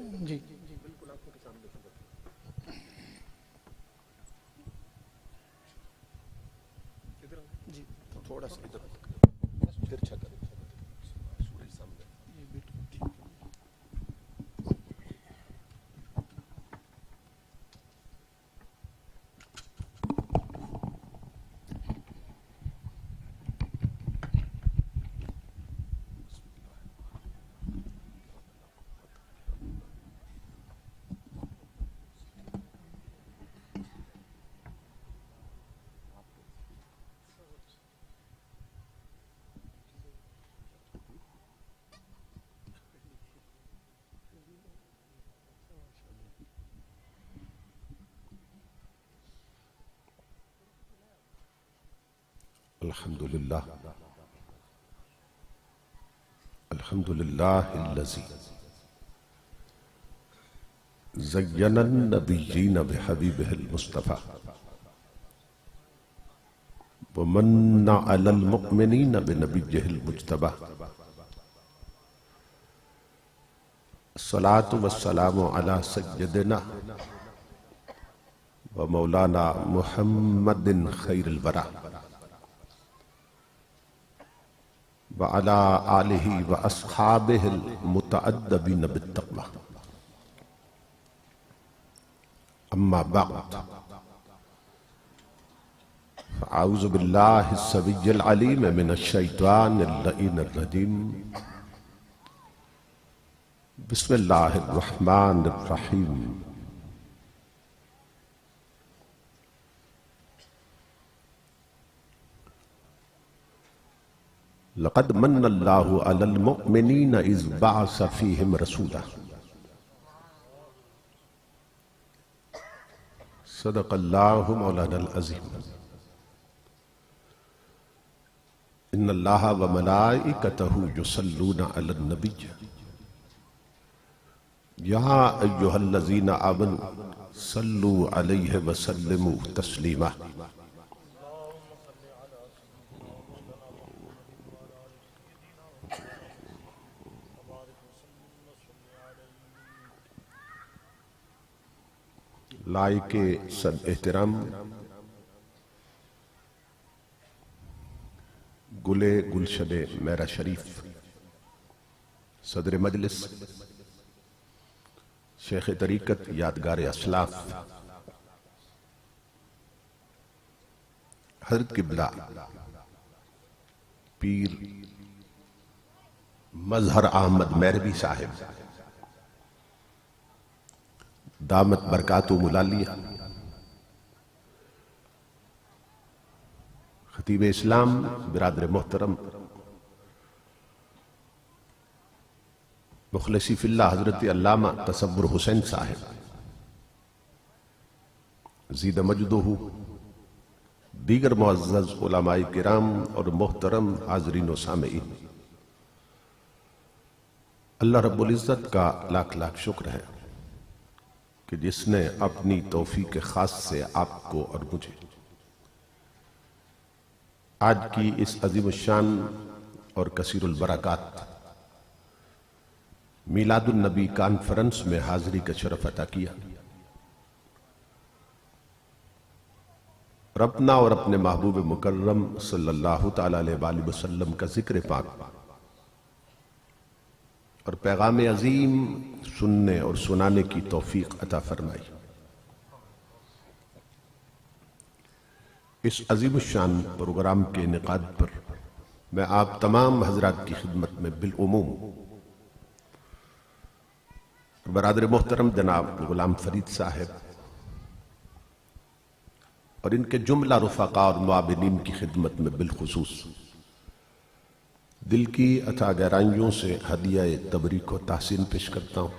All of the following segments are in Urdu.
جی بالکل آنکھوں کے سامنے ادھر جی تھوڑا سا ادھر ترچھا کریں سورج سامنے. یہ بالکل ٹھیک ہے. الحمد للہ الحمد للہ الذی زین النبیین بحبیبہ المصطفیٰ ومن علی المؤمنین بنبیہ المجتبیٰ الصلاة والسلام علی سیدنا ومولانا محمد خیر الورى وعلى آلہ واصحابہ المتأدبین بالتقوی. اما بعد فاعوذ باللہ السمیع العلیم من الشیطان اللعین الرجیم. بسم اللہ الرحمن الرحیم. لقد من اللہ علی المؤمنین اذ بعث فیہم رسولا. صدق اللہ مولانا العظیم. ان اللہ وملائکتہ یصلون علی النبی یا ایہا الذین آمنوا صلوا علیہ وسلموا تسلیما. لائق صد احترام گلے گلشن میرا شریف صدر مجلس شیخ طریقت یادگار اسلاف حضرت قبلہ پیر مظہر احمد میروی صاحب دامت برکاتہ ملالیہ خطیب اسلام برادر محترم مخلصی فی اللہ حضرت علامہ تصور حسین صاحب زید مجدہ دیگر معزز علماء کرام اور محترم حاضرین و سامعین، اللہ رب العزت کا لاکھ لاکھ شکر ہے کہ جس نے اپنی توفیق خاص سے آپ کو اور مجھے آج کی اس عظیم الشان اور کثیر البرکات میلاد النبی کانفرنس میں حاضری کا شرف عطا کیا، اور اپنا اور اپنے محبوب مکرم صلی اللہ تعالیٰ علیہ وآلہ وسلم کا ذکر پاک اور پیغام عظیم سننے اور سنانے کی توفیق عطا فرمائی. اس عظیم الشان پروگرام کے انعقاد پر میں آپ تمام حضرات کی خدمت میں بالعموم برادر محترم جناب غلام فرید صاحب اور ان کے جملہ رفقاء اور معاونین کی خدمت میں بالخصوص دل کی اتھا گہرائیوں سے ہدیہ تبریک و تحسین پیش کرتا ہوں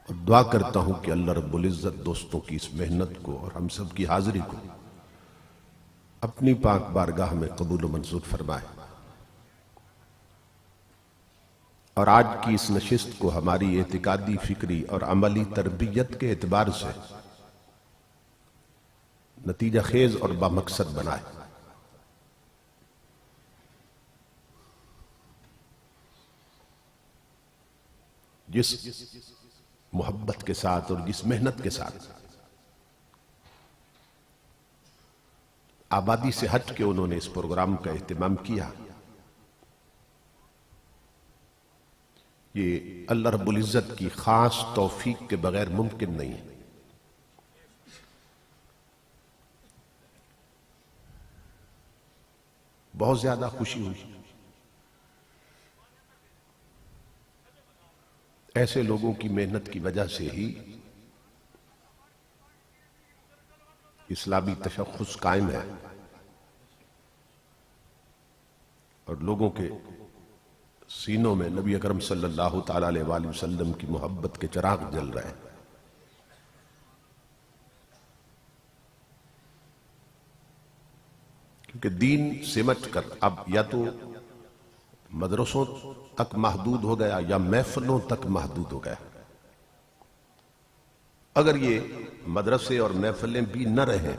اور دعا کرتا ہوں کہ اللہ رب العزت دوستوں کی اس محنت کو اور ہم سب کی حاضری کو اپنی پاک بارگاہ میں قبول و منظور فرمائے، اور آج کی اس نشست کو ہماری اعتقادی، فکری اور عملی تربیت کے اعتبار سے نتیجہ خیز اور بامقصد بنائے. محبت کے ساتھ اور جس محنت کے ساتھ آبادی سے ہٹ کے انہوں نے اس پروگرام کا اہتمام کیا، یہ اللہ رب العزت کی خاص توفیق کے بغیر ممکن نہیں ہے۔ بہت زیادہ خوشی ہوئی ایسے لوگوں کی محنت کی وجہ سے ہی اسلامی تشخص قائم ہے اور لوگوں کے سینوں میں نبی اکرم صلی اللہ تعالی علیہ وآلہ وسلم کی محبت کے چراغ جل رہے ہیں۔ کیونکہ دین سمٹ کر اب یا تو مدرسوں تک محدود ہو گیا یا محفلوں تک محدود ہو گیا۔ اگر یہ مدرسے اور محفلیں بھی نہ رہیں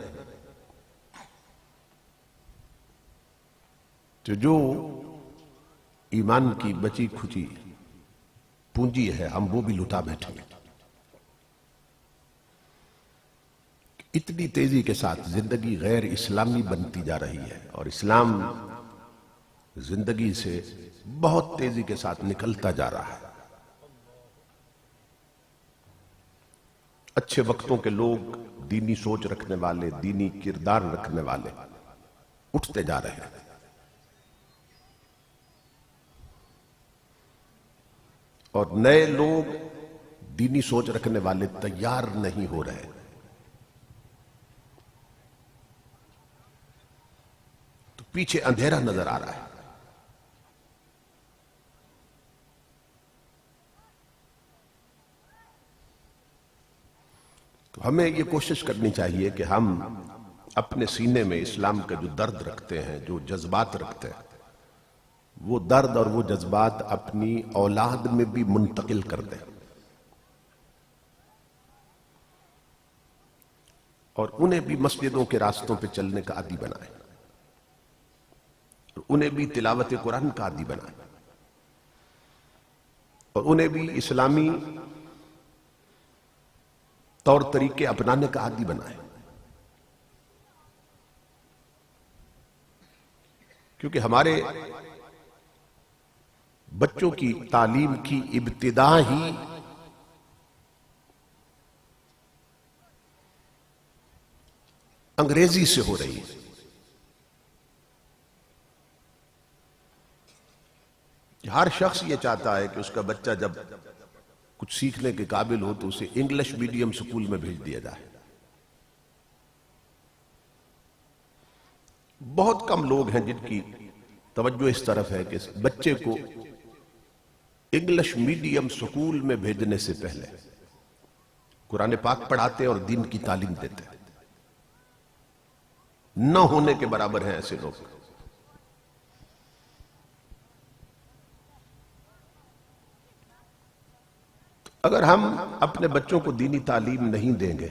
تو جو ایمان کی بچی کھچی پونجی ہے ہم وہ بھی لٹا بیٹھیں گے۔ اتنی تیزی کے ساتھ زندگی غیر اسلامی بنتی جا رہی ہے اور اسلام زندگی سے بہت تیزی کے ساتھ نکلتا جا رہا ہے۔ اچھے وقتوں کے لوگ، دینی سوچ رکھنے والے، دینی کردار رکھنے والے اٹھتے جا رہے ہیں اور نئے لوگ دینی سوچ رکھنے والے تیار نہیں ہو رہے۔ تو پیچھے اندھیرا نظر آ رہا ہے۔ تو ہمیں یہ کوشش کرنی چاہیے کہ ہم اپنے سینے میں اسلام کا جو درد رکھتے ہیں، جو جذبات رکھتے ہیں، وہ درد اور وہ جذبات اپنی اولاد میں بھی منتقل کر دیں اور انہیں بھی مسجدوں کے راستوں پہ چلنے کا عادی بنائیں اور انہیں بھی تلاوت قرآن کا عادی بنائیں اور انہیں بھی اسلامی طور طریقے اپنانے کا عادی بنائیں۔ کیونکہ ہمارے بچوں کی تعلیم کی ابتدا ہی انگریزی سے ہو رہی ہے۔ ہر شخص یہ چاہتا ہے کہ اس کا بچہ جب کچھ سیکھنے کے قابل ہو تو اسے انگلش میڈیم سکول میں بھیج دیا جائے۔ بہت کم لوگ ہیں جن کی توجہ اس طرف ہے کہ بچے کو انگلش میڈیم سکول میں بھیجنے سے پہلے قرآن پاک پڑھاتے اور دین کی تعلیم دیتے۔ نہ ہونے کے برابر ہیں ایسے لوگ۔ اگر ہم اپنے بچوں کو دینی تعلیم نہیں دیں گے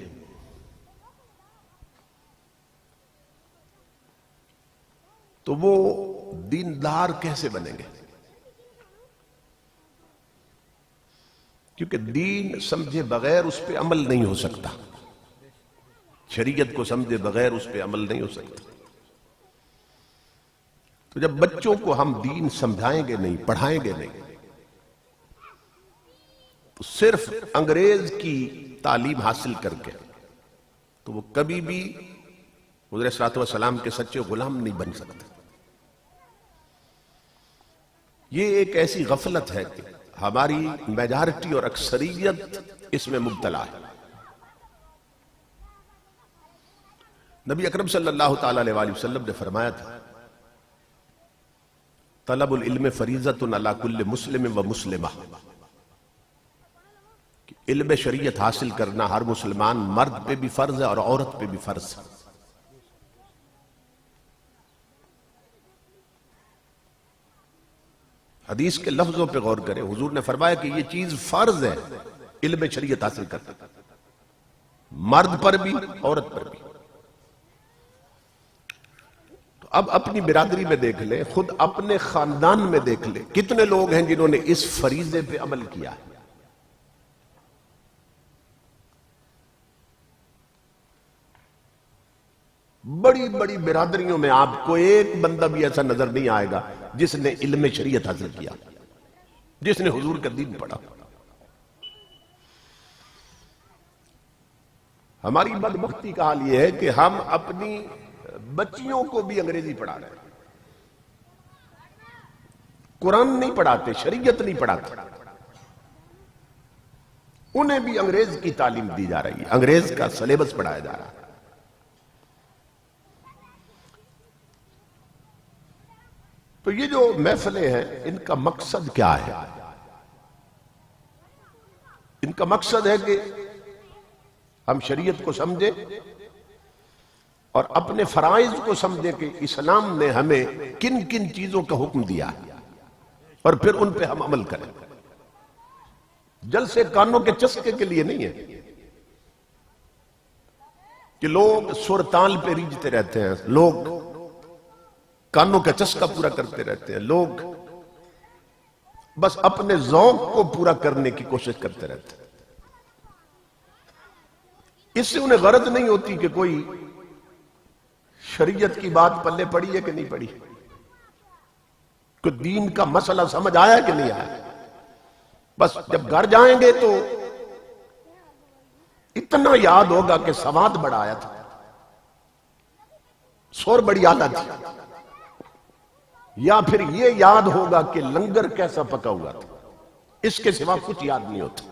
تو وہ دیندار کیسے بنیں گے؟ کیونکہ دین سمجھے بغیر اس پہ عمل نہیں ہو سکتا، شریعت کو سمجھے بغیر اس پہ عمل نہیں ہو سکتا۔ تو جب بچوں کو ہم دین سمجھائیں گے نہیں، پڑھائیں گے نہیں، تو صرف انگریز کی تعلیم حاصل کر کے تو وہ کبھی بھی حضور صلی اللہ علیہ وسلم کے سچے غلام نہیں بن سکتے۔ یہ ایک ایسی غفلت ہے کہ ہماری میجارٹی اور اکثریت اس میں مبتلا ہے۔ نبی اکرم صلی اللہ تعالی علیہ وآلہ وسلم نے فرمایا تھا، طلب العلم فریضۃ علی کل مسلم و مسلمہ، کہ علم شریعت حاصل کرنا ہر مسلمان مرد پہ بھی فرض ہے اور عورت پہ بھی فرض ہے۔ حدیث کے لفظوں پہ غور کریں، حضور نے فرمایا کہ یہ چیز فرض ہے علم شریعت حاصل کرنا، مرد پر بھی عورت پر بھی۔ تو اب اپنی برادری میں دیکھ لیں، خود اپنے خاندان میں دیکھ لیں، کتنے لوگ ہیں جنہوں نے اس فریضے پہ عمل کیا ہے۔ بڑی بڑی برادریوں میں آپ کو ایک بندہ بھی ایسا نظر نہیں آئے گا جس نے علم شریعت حاصل کیا، جس نے حضور کا دین پڑھا۔ ہماری بدبختی کا حال یہ ہے کہ ہم اپنی بچیوں کو بھی انگریزی پڑھا رہے ہیں، قرآن نہیں پڑھاتے، شریعت نہیں پڑھاتے، انہیں بھی انگریز کی تعلیم دی جا رہی ہے، انگریز کا سلیبس پڑھایا جا رہا ہے۔ تو یہ جو محفلیں ہیں ان کا مقصد کیا ہے؟ ان کا مقصد ہے کہ ہم شریعت کو سمجھیں اور اپنے فرائض کو سمجھیں کہ اسلام نے ہمیں کن کن چیزوں کا حکم دیا ہے اور پھر ان پہ ہم عمل کریں۔ جلسے کانوں کے چسکے کے لیے نہیں ہے کہ لوگ سر تال پہ ریجھتے رہتے ہیں، لوگ کانوں کا چسکا پورا کرتے رہتے ہیں، لوگ بس اپنے ذوق کو پورا کرنے کی کوشش کرتے رہتے ہیں۔ اس سے انہیں غرض نہیں ہوتی کہ کوئی شریعت کی بات پلے پڑی ہے کہ نہیں پڑی، کوئی دین کا مسئلہ سمجھ آیا کہ نہیں آیا۔ بس جب گھر جائیں گے تو اتنا یاد ہوگا کہ سواد بڑا آیا تھا، سور بڑی اعلیٰ تھی، یا پھر یہ یاد ہوگا کہ لنگر کیسا پکا ہوا تھا۔ اس کے سوا کچھ یاد نہیں ہوتا۔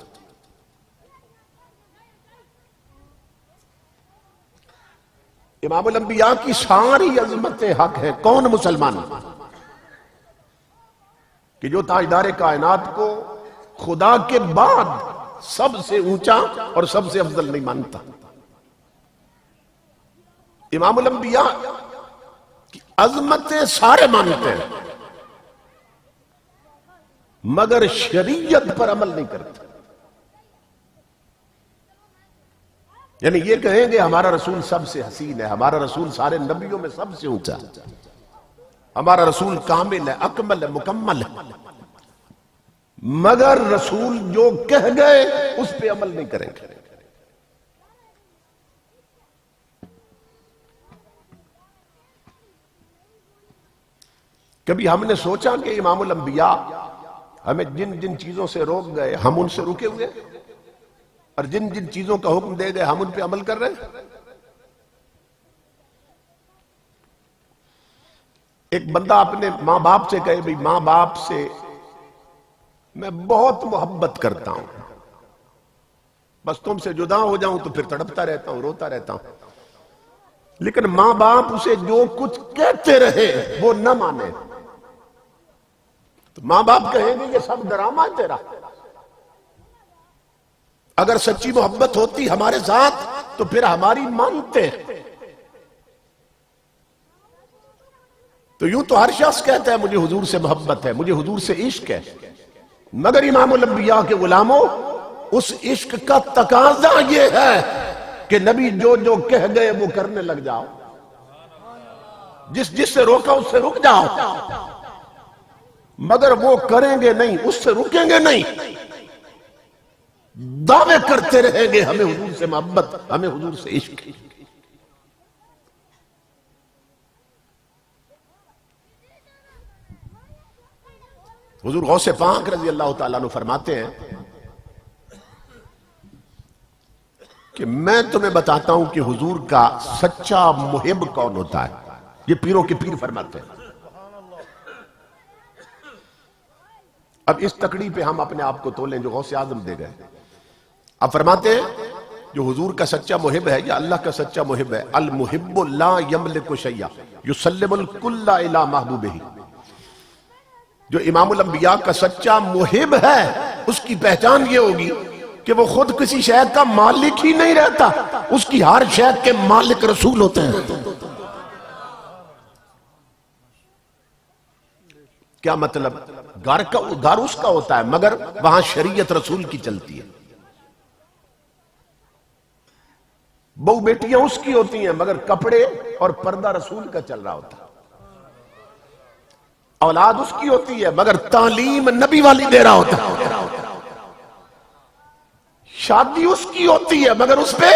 امام الانبیاء کی ساری عظمت حق ہے۔ کون مسلمان کہ جو تاجدار کائنات کو خدا کے بعد سب سے اونچا اور سب سے افضل نہیں مانتا؟ امام الانبیاء کی عظمتیں سارے مانتے ہیں مگر شریعت پر عمل نہیں کرتے۔ یعنی یہ کہیں گے ہمارا رسول سب سے حسین ہے، ہمارا رسول سارے نبیوں میں سب سے اونچا ہے، ہمارا رسول کامل ہے، اکمل ہے، مکمل ہے، مگر رسول جو کہہ گئے اس پہ عمل نہیں کریں گے۔ کبھی ہم نے سوچا کہ امام الانبیاء ہمیں جن جن چیزوں سے روک گئے ہم ان سے رکے ہوئے، اور جن جن چیزوں کا حکم دے گئے ہم ان پہ عمل کر رہے ہیں؟ ایک بندہ اپنے ماں باپ سے کہے بھئی ماں باپ سے میں بہت محبت کرتا ہوں، بس تم سے جدا ہو جاؤں تو پھر تڑپتا رہتا ہوں، روتا رہتا ہوں، لیکن ماں باپ اسے جو کچھ کہتے رہے وہ نہ مانے تو ماں باپ کہیں گے یہ سب ڈرامہ ہے تیرا۔ اگر سچی محبت ہوتی ہمارے ساتھ تو پھر ہماری مانتے۔ تو یوں تو ہر شخص کہتا ہے مجھے حضور سے محبت ہے، مجھے حضور سے عشق ہے، مگر امام الانبیاء کے غلاموں اس عشق کا تقاضا یہ ہے کہ نبی جو جو کہہ گئے وہ کرنے لگ جاؤ، جس جس سے روکا اس سے رک جاؤ، مگر وہ کریں گے نہیں، اس سے رکیں گے نہیں، دعوے کرتے رہیں گے ہمیں حضور سے محبت، ہمیں حضور سے عشق۔ حضور غوث پاک رضی اللہ تعالیٰ عنہ فرماتے ہیں کہ میں تمہیں بتاتا ہوں کہ حضور کا سچا محب کون ہوتا ہے۔ یہ پیروں کے پیر فرماتے ہیں۔ اب اس تکڑی پہ ہم اپنے آپ کو تولیں جو غوث اعظم دے گئے۔ اب فرماتے ہیں جو حضور کا سچا محب ہے یا اللہ کا سچا محب ہے، المحب لا یملک شیئا یسلم الکل الی محبوبہ۔ جو امام الانبیاء کا سچا محب ہے اس کی پہچان یہ ہوگی کہ وہ خود کسی شے کا مالک ہی نہیں رہتا، اس کی ہر شے کے مالک رسول ہوتے ہیں۔ کیا مطلب؟ گھر اس کا ہوتا ہے مگر وہاں شریعت رسول کی چلتی ہے، بہو بیٹیاں اس کی ہوتی ہیں مگر کپڑے اور پردہ رسول کا چل رہا ہوتا ہے، اولاد اس کی ہوتی ہے مگر تعلیم نبی والی دے رہا ہوتا ہے، شادی اس کی ہوتی ہے مگر اس پہ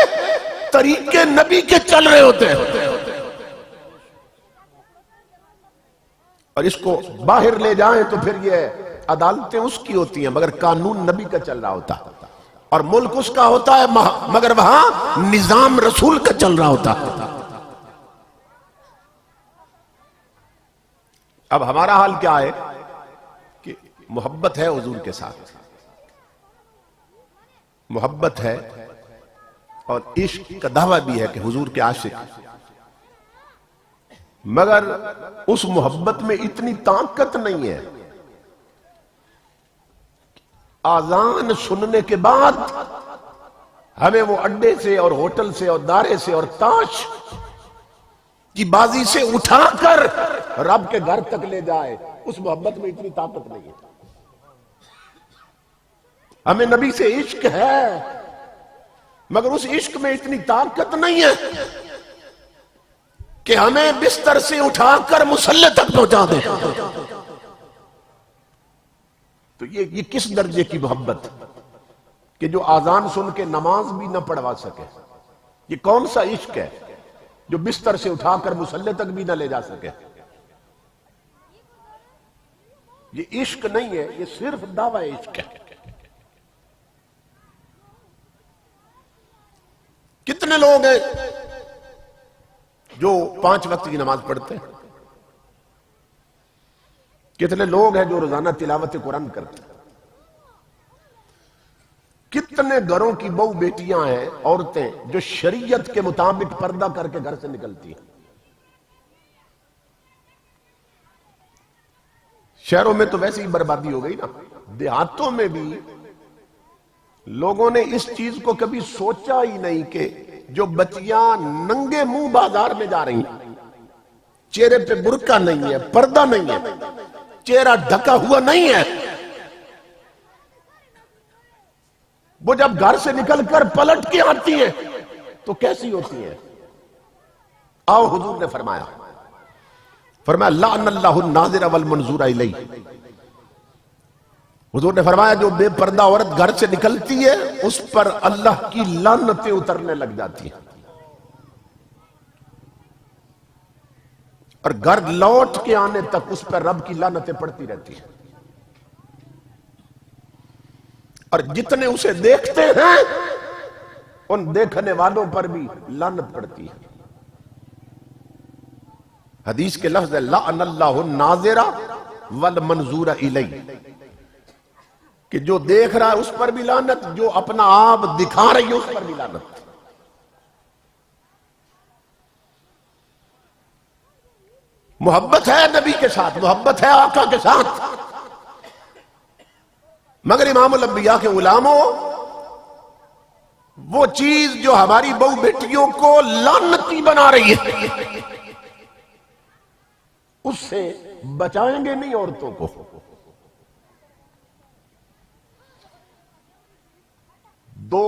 طریقے نبی کے چل رہے ہوتے ہیں۔ اور اس کو باہر لے جائیں تو پھر یہ عدالتیں اس کی ہوتی ہیں مگر قانون نبی کا چل رہا ہوتا ہے، اور ملک اس کا ہوتا ہے مگر وہاں نظام رسول کا چل رہا ہوتا ہے۔ اب ہمارا حال کیا ہے کہ محبت ہے حضور کے ساتھ، محبت ہے اور عشق کا دعویٰ بھی ہے کہ حضور کے عاشق، مگر اس محبت میں اتنی طاقت نہیں ہے، آذان سننے کے بعد ہمیں وہ اڈے سے اور ہوٹل سے اور دارے سے اور تاش کی بازی سے اٹھا کر رب کے گھر تک لے جائے، اس محبت میں اتنی طاقت نہیں ہے۔ ہمیں نبی سے عشق ہے مگر اس عشق میں اتنی طاقت نہیں ہے کہ ہمیں بستر سے اٹھا کر مصلی تک پہنچا دے۔ تو یہ کس درجے کی محبت کہ جو آذان سن کے نماز بھی نہ پڑھوا سکے؟ یہ کون سا عشق ہے جو بستر سے اٹھا کر مصلی تک بھی نہ لے جا سکے؟ یہ عشق نہیں ہے، یہ صرف دعوی عشق ہے۔ کتنے لوگ ہیں جو 5 وقت کی نماز پڑھتے ہیں؟ کتنے لوگ ہیں جو روزانہ تلاوت قرآن کرتے ہیں؟ کتنے گھروں کی بہو بیٹیاں ہیں، عورتیں جو شریعت کے مطابق پردہ کر کے گھر سے نکلتی ہیں؟ شہروں میں تو ویسے ہی بربادی ہو گئی نا، دیہاتوں میں بھی لوگوں نے اس چیز کو کبھی سوچا ہی نہیں کہ جو بچیاں ننگے منہ بازار میں جا رہی ہیں، چہرے پہ برقع نہیں ہے، پردہ نہیں ہے، چہرہ ڈھکا ہوا نہیں ہے، وہ جب گھر سے نکل کر پلٹ کے آتی ہیں تو کیسی ہوتی ہیں؟ آؤ حضور نے فرمایا لعن اللہ الناظر والمنظور الیہ۔ حضور نے فرمایا جو بے پردہ عورت گھر سے نکلتی ہے اس پر اللہ کی لعنتیں اترنے لگ جاتی ہیں، اور گھر لوٹ کے آنے تک اس پر رب کی لعنتیں پڑتی رہتی ہیں، اور جتنے اسے دیکھتے ہیں ان دیکھنے والوں پر بھی لعنت پڑتی ہے۔ حدیث کے لفظ ہے لعن اللہ الناظر والمنظور الیہ، کہ جو دیکھ رہا ہے اس پر بھی لعنت، جو اپنا آپ دکھا رہی ہے اس پر بھی لعنت۔ محبت ہے نبی کے ساتھ، محبت ہے آقا کے ساتھ، مگر امام الانبیاء کے غلاموں، وہ چیز جو ہماری بہو بیٹیوں کو لعنتی بنا رہی ہے اس سے بچائیں گے نہیں عورتوں کو۔ دو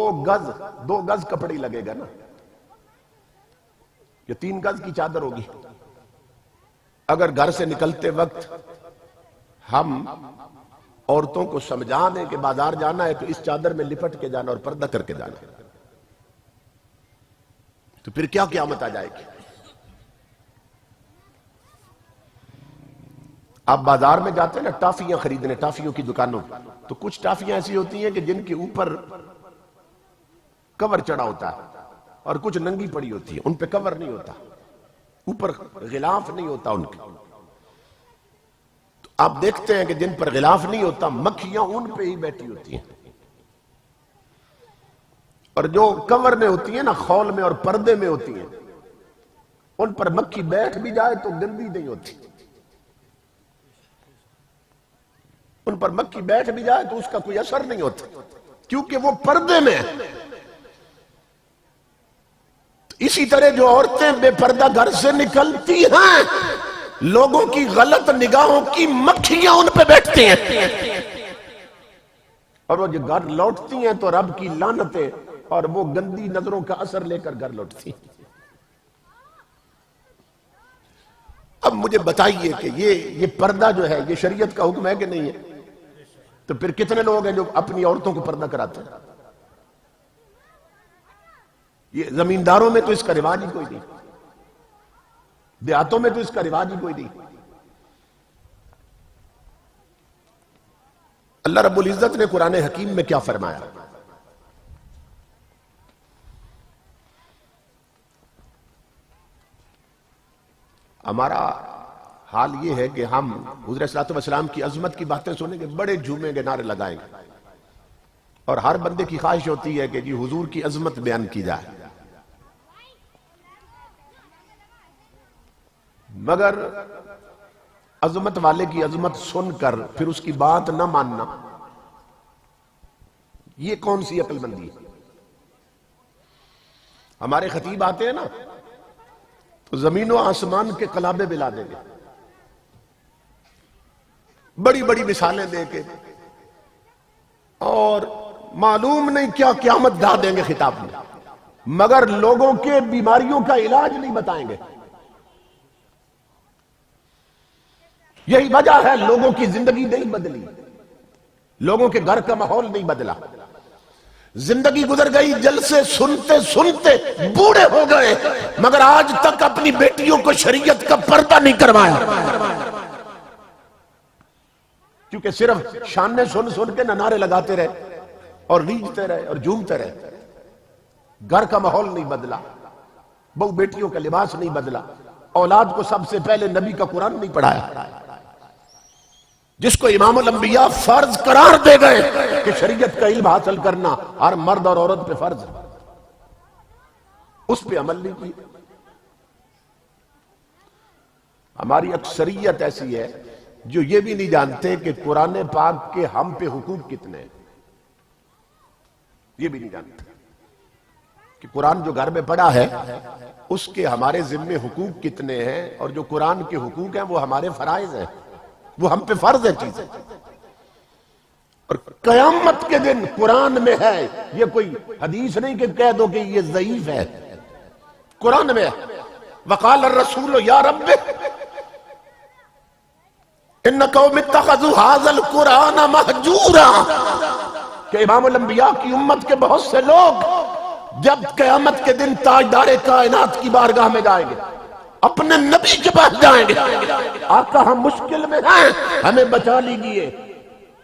گز کپڑی لگے گا نا، یہ 3 گز کی چادر ہوگی۔ اگر گھر سے نکلتے وقت ہم عورتوں کو سمجھا دیں کہ بازار جانا ہے تو اس چادر میں لپٹ کے جانا اور پردہ کر کے جانا، تو پھر کیا قیامت آ جائے گی؟ آپ بازار میں جاتے ہیں نا ٹافیاں خریدنے، ٹافیوں کی دکانوں، تو کچھ ٹافیاں ایسی ہوتی ہیں کہ جن کے اوپر کور چڑھا ہوتا ہے اور کچھ ننگی پڑی ہوتی ہے، ان پہ کور نہیں ہوتا، اوپر غلاف نہیں ہوتا ان کے۔ تو آپ دیکھتے ہیں کہ جن پر غلاف نہیں ہوتا مکھیاں ان پہ ہی بیٹھی ہوتی ہیں، اور جو کور میں ہوتی ہیں نا، خول میں اور پردے میں ہوتی ہیں، ان پر مکھی بیٹھ بھی جائے تو گندی نہیں ہوتی، ان پر مکھی بیٹھ بھی جائے تو اس کا کوئی اثر نہیں ہوتا، کیونکہ وہ پردے میں ہے۔ اسی طرح جو عورتیں بے پردہ گھر سے نکلتی ہیں، لوگوں کی غلط نگاہوں کی مکھیاں ان پہ بیٹھتی ہیں، اور وہ جو گھر لوٹتی ہیں تو رب کی لعنتیں اور وہ گندی نظروں کا اثر لے کر گھر لوٹتی ہیں۔ اب مجھے بتائیے کہ یہ پردہ جو ہے یہ شریعت کا حکم ہے کہ نہیں ہے؟ تو پھر کتنے لوگ ہیں جو اپنی عورتوں کو پردہ کراتے ہیں؟ یہ زمینداروں میں تو اس کا رواج ہی کوئی نہیں، دیہاتوں میں تو اس کا رواج ہی کوئی نہیں، اللہ رب العزت نے قرآن حکیم میں کیا فرمایا؟ ہمارا حال یہ ہے کہ ہم حضور صلی اللہ علیہ وسلم کی عظمت کی باتیں سنیں گے، بڑے جھومیں گے، نعرے لگائیں گے، اور ہر بندے کی خواہش ہوتی ہے کہ جی حضور کی عظمت بیان کی جائے، مگر عظمت والے کی عظمت سن کر پھر اس کی بات نہ ماننا، یہ کون سی عقل مندی ہے؟ ہمارے خطیب آتے ہیں نا تو زمین و آسمان کے قلابے بلا دیں گے، بڑی بڑی مثالیں دے کے، اور معلوم نہیں کیا قیامت ڈھا دیں گے خطاب میں، مگر لوگوں کے بیماریوں کا علاج نہیں بتائیں گے۔ یہی وجہ ہے لوگوں کی زندگی نہیں بدلی، لوگوں کے گھر کا ماحول نہیں بدلا، زندگی گزر گئی، جلسے سنتے سنتے بوڑھے ہو گئے، مگر آج تک اپنی بیٹیوں کو شریعت کا پردہ نہیں کروایا، کیونکہ صرف شانے سن سن کے نعرے لگاتے رہے اور ریجھتے رہے اور جھومتے رہے، گھر کا ماحول نہیں بدلا، بہو بیٹیوں کا لباس نہیں بدلا، اولاد کو سب سے پہلے نبی کا قرآن نہیں پڑھایا، جس کو امام الانبیاء فرض قرار دے گئے کہ شریعت کا علم حاصل کرنا ہر مرد اور عورت پہ فرض ہے، اس پہ عمل نہیں کی۔ ہماری اکثریت ایسی ہے جو یہ بھی نہیں جانتے کہ قرآن پاک کے ہم پہ حقوق کتنے ہیں، یہ بھی نہیں جانتے کہ قرآن جو گھر میں پڑھا ہے اس کے ہمارے ذمے حقوق کتنے ہیں، اور جو قرآن کے حقوق ہیں وہ ہمارے فرائض ہیں، وہ ہم پہ فرض ہے چیزیں، اور قیامت کے دن قرآن میں ہے، یہ کوئی حدیث نہیں کہ کہہ دو کہ یہ ضعیف ہے، قرآن میں ہے۔ وقال الرسول یا رب ان قوم اتخذوا هذا القرآن مہجورا، کہ امام الانبیاء کی امت کے بہت سے لوگ جب قیامت کے دن تاجدار کائنات کی بارگاہ میں جائیں گے، اپنے نبی کے پاس جائیں گے، آقا ہم مشکل میں ہیں، ہمیں بچا لیجئے،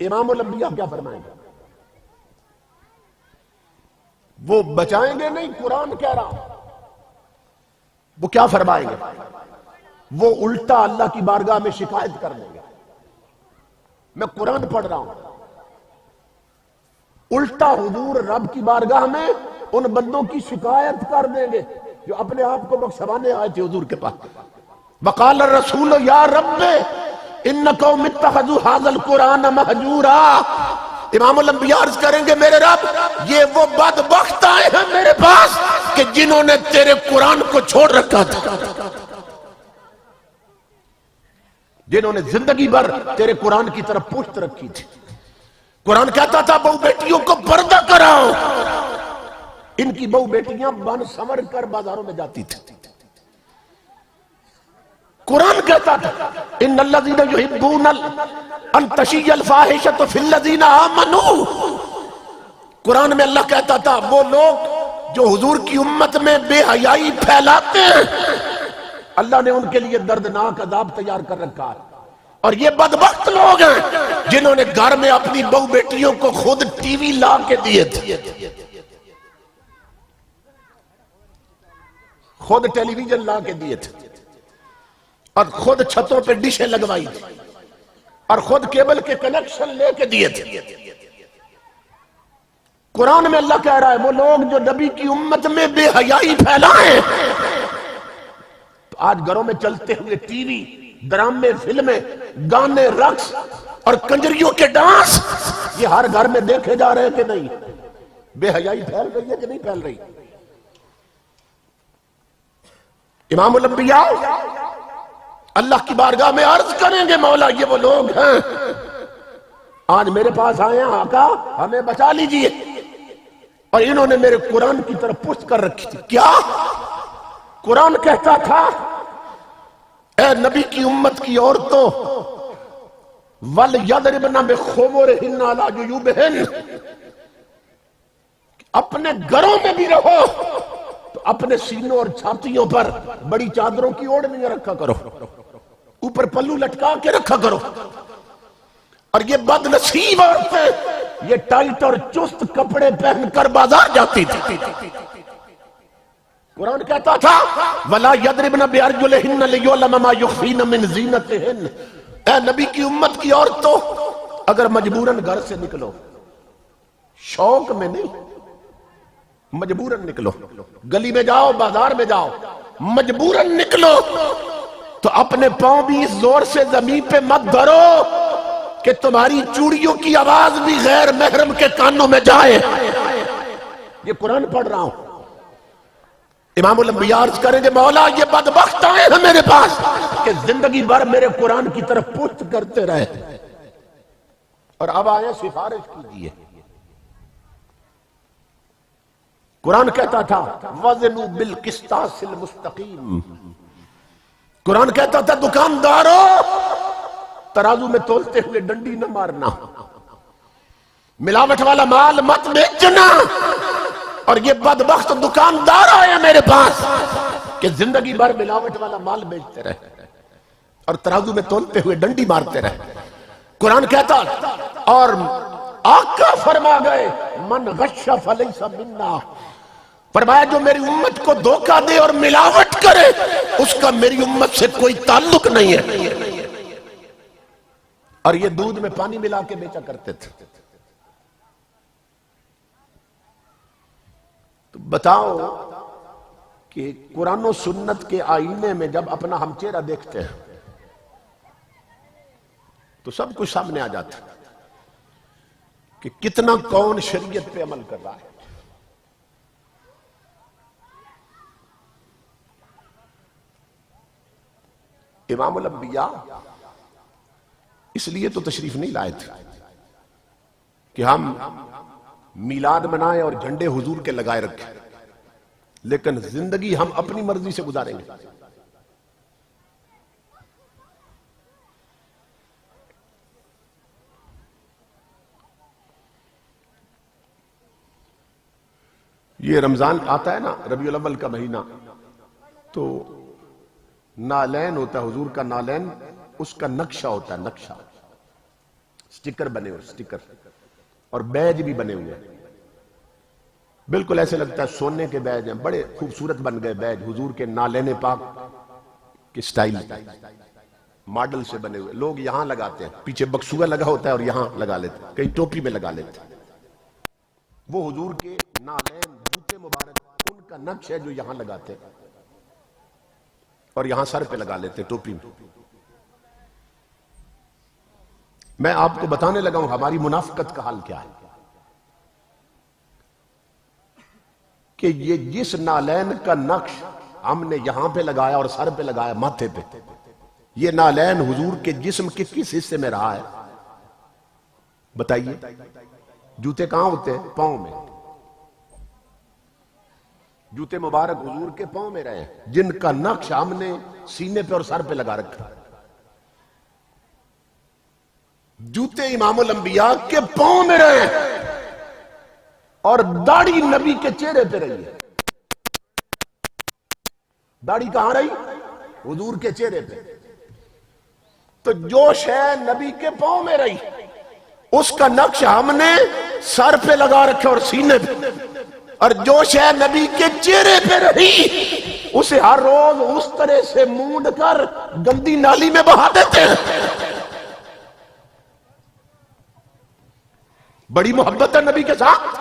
امام الانبیاء کیا فرمائیں گے؟ وہ بچائیں گے نہیں، قرآن کہہ رہا، وہ کیا فرمائیں گے؟ وہ الٹا اللہ کی بارگاہ میں شکایت کر دیں گے، میں قرآن پڑھ رہا ہوں، الٹا حضور رب کی بارگاہ میں ان بندوں کی شکایت کر دیں گے جو اپنے آپ کو بخشوانے آئے تھے حضور کے پاس۔ وقال الرسول یا رب ان قوم اتخذوا هذا القرآن مہجورا، امام الانبیاء عرض کریں گے میرے رب یہ وہ بدبخت آئے ہیں میرے پاس کہ جنہوں نے تیرے قرآن کو چھوڑ رکھا تھا، جنہوں نے زندگی بھر تیرے قرآن کی طرف پشت رکھی تھی۔ قرآن کہتا تھا بہو بیٹیوں کو پردہ کراؤ، ان کی بہو بیٹیاں بن سمر کر بازاروں میں جاتی تھی۔ قرآن کہتا تھا ان الذین یحبون ان تشیع الفاحشۃ فی الذین آمنوا، قرآن میں اللہ کہتا تھا وہ لوگ جو حضور کی امت میں بے حیائی پھیلاتے ہیں اللہ نے ان کے لیے دردناک عذاب تیار کر رکھا ہے، اور یہ بدبخت لوگ ہیں جنہوں نے گھر میں اپنی بہو بیٹیوں کو خود ٹی وی لا کے دیے تھے، خود ٹیلی ویژن لا کے دیے تھے، اور خود چھتوں پہ ڈشیں لگوائی تھی، اور خود کیبل کے کنیکشن لے کے دیے تھے۔ قرآن میں اللہ کہہ رہا ہے وہ لوگ جو نبی کی امت میں بے حیائی پھیلائیں، تو آج گھروں میں چلتے ہوئے ٹی وی، ڈرامے، فلمیں، گانے، رقص اور کنجریوں کے ڈانس، یہ ہر گھر میں دیکھے جا رہے ہیں کہ نہیں؟ بے حیائی پھیل رہی ہے کہ نہیں پھیل رہی؟ امام الانبیاء اللہ کی بارگاہ میں عرض کریں گے مولا یہ وہ لوگ ہیں آج میرے پاس آئے ہیں، آقا ہمیں بچا لیجئے، اور انہوں نے میرے قرآن کی طرف پشت کر رکھی تھی۔ کیا قرآن کہتا تھا اے نبی کی امت کی عورتوں وَلْيَضْرِبْنَ بِخُمُرِهِنَّ عَلَىٰ جُيُوبِهِنَّ، اپنے گھروں میں بھی رہو تو اپنے سینوں اور چھاتیوں پر بڑی چادروں کی اوڑھنیاں رکھا کرو، اوپر پلو لٹکا کے رکھا کرو، اور یہ بد نصیب عورتیں یہ ٹائٹ اور چست کپڑے پہن کر بازار جاتی تھی. قرآن کہتا تھا وَلَا يَضْرِبْنَ بِأَرْجُلِهِنَّ لِيُعْلَمَ مَا يُخْفِينَ مِنْ زِينَتِهِنَّ. اے نبی کی امت کی عورتوں، اگر مجبوراً گھر سے نکلو، شوق میں نہیں، مجبوراً نکلو، گلی میں جاؤ، بازار میں جاؤ، مجبوراً نکلو، تو اپنے پاؤں بھی اس زور سے زمین پہ مت دھرو کہ تمہاری چوڑیوں کی آواز بھی غیر محرم کے کانوں میں جائے. یہ قرآن پڑھ رہا ہوں. امام الانبیاء عرض کریں گے مولا یہ بدبخت آئے ہیں میرے پاس کہ زندگی بھر میرے قرآن کی طرف پشت کرتے رہے، اور اب آئے سفارش کیجیے. قرآن کہتا تھا وزنوا بالقسطاس المستقیم. قرآن کہتا تھا دکانداروں ترازو میں تولتے ہوئے ڈنڈی نہ مارنا، ملاوٹ والا مال مت بیچنا. اور یہ بدبخت دکاندار آئے میرے پاس کہ زندگی بھر ملاوٹ والا مال بیچتے رہے اور ترازو میں تولتے ہوئے ڈنڈی مارتے رہے. قرآن کہتا اور آقا فرما گئے من غش فلیس منا. فرمایا جو میری امت کو دھوکہ دے اور ملاوٹ کرے اس کا میری امت سے کوئی تعلق نہیں ہے. اور یہ دودھ میں پانی ملا کے بیچا کرتے تھے. تو بتاؤ کہ قرآن و سنت کے آئینے میں جب اپنا ہم چہرہ دیکھتے ہیں تو سب کچھ سامنے آ جاتا ہے کہ کتنا کون شریعت پہ عمل کر رہا ہے. امام الانبیاء اس لیے تو تشریف نہیں لائے تھے کہ ہم میلاد منائیں اور جھنڈے حضور کے لگائے رکھیں، لیکن زندگی ہم اپنی مرضی سے گزاریں گے. یہ رمضان آتا ہے نا، ربیع الاول کا مہینہ، تو نالین ہوتا ہے حضور کا. نالین اس کا نقشہ ہوتا ہے، نقشہ، سٹیکر بنے ہوئے، سٹیکر، اور بیج بھی بنے ہوئے ہیں. بالکل ایسے لگتا ہے سونے کے بیج ہیں، بڑے خوبصورت بن گئے بیج حضور کے نالین پاک کے سٹائل ماڈل سے بنے ہوئے. لوگ یہاں لگاتے ہیں، پیچھے بکسوگا لگا ہوتا ہے اور یہاں لگا لیتے ہیں، کئی ٹوپی میں لگا لیتے ہیں. وہ حضور کے نالین جوتے مبارک ان کا نقش ہے جو یہاں لگاتے ہیں اور یہاں سر پہ لگا لیتے ہیں ٹوپی میں. میں آپ کو بتانے لگا ہوں ہماری منافقت کا حال کیا ہے کہ یہ جس نالین کا نقش ہم نے یہاں پہ لگایا اور سر پہ لگایا ماتھے پہ، یہ نالین حضور کے جسم کے کس حصے میں رہا ہے بتائیے؟ جوتے کہاں ہوتے ہیں؟ پاؤں میں. جوتے مبارک حضور کے پاؤں میں رہے ہیں جن کا نقش ہم نے سینے پہ اور سر پہ لگا رکھا. جوتے امام الانبیاء کے پاؤں میں رہے ہیں اور داڑھی نبی کے چہرے پہ رہی ہے. داڑھی کہاں رہی؟ حضور کے چہرے پہ. تو جو شے نبی کے پاؤں میں رہی اس کا نقش ہم نے سر پہ لگا رکھا اور سینے پہ، اور جو شے نبی کے چہرے پہ رہی اسے ہر روز اس طرح سے مونڈ کر گندی نالی میں بہا دیتے ہیں. بڑی محبت ہے نبی کے ساتھ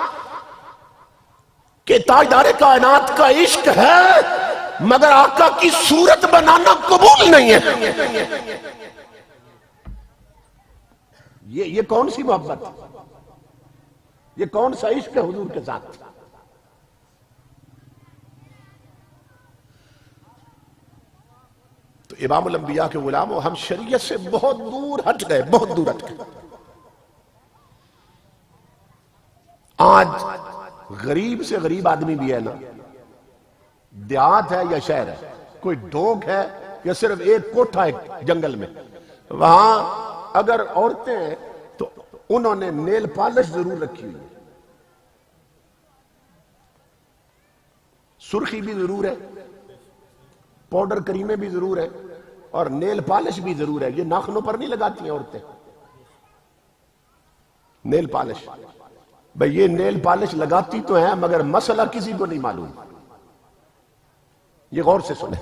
کہ تاجدار کائنات کا عشق ہے مگر آقا کی صورت بنانا قبول نہیں ہے. یہ کون سی محبت، یہ کون سا عشق ہے حضور کے ساتھ؟ تو امام الانبیاء کے غلاموں ہم شریعت سے بہت دور ہٹ گئے، بہت دور ہٹ گئے. آج غریب سے غریب آدمی بھی ہے نا، دیہات ہے یا شہر ہے، کوئی ڈھونک ہے یا صرف ایک کوٹھا ہے جنگل میں، وہاں اگر عورتیں ہیں تو انہوں نے نیل پالش ضرور رکھی ہوئی ہے، سرخی بھی ضرور ہے، پاؤڈر کریمیں بھی ضرور ہے، اور نیل پالش بھی ضرور ہے. یہ ناخنوں پر نہیں لگاتی ہیں عورتیں، نیل پالش. بھئی یہ نیل پالش لگاتی تو ہیں مگر مسئلہ کسی کو نہیں معلوم. یہ غور سے سنیں.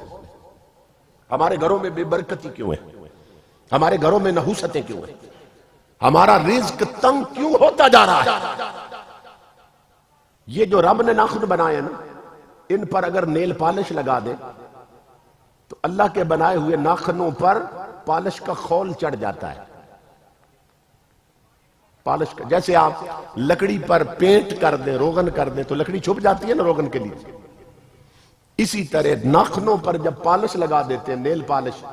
ہمارے گھروں میں بے برکتی کیوں ہے؟ ہمارے گھروں میں نحوستیں کیوں ہیں؟ ہمارا رزق تنگ کیوں ہوتا جا رہا ہے؟ یہ جو رب نے ناخن بنائے نا، ان پر اگر نیل پالش لگا دے تو اللہ کے بنائے ہوئے ناخنوں پر پالش کا خول چڑھ جاتا ہے. پالش کا جیسے آپ لکڑی پر پینٹ کر دیں، روغن کر دیں تو لکڑی چھپ جاتی ہے نا روغن کے لیے. اسی طرح ناخنوں پر جب پالش لگا دیتے ہیں، نیل پالش،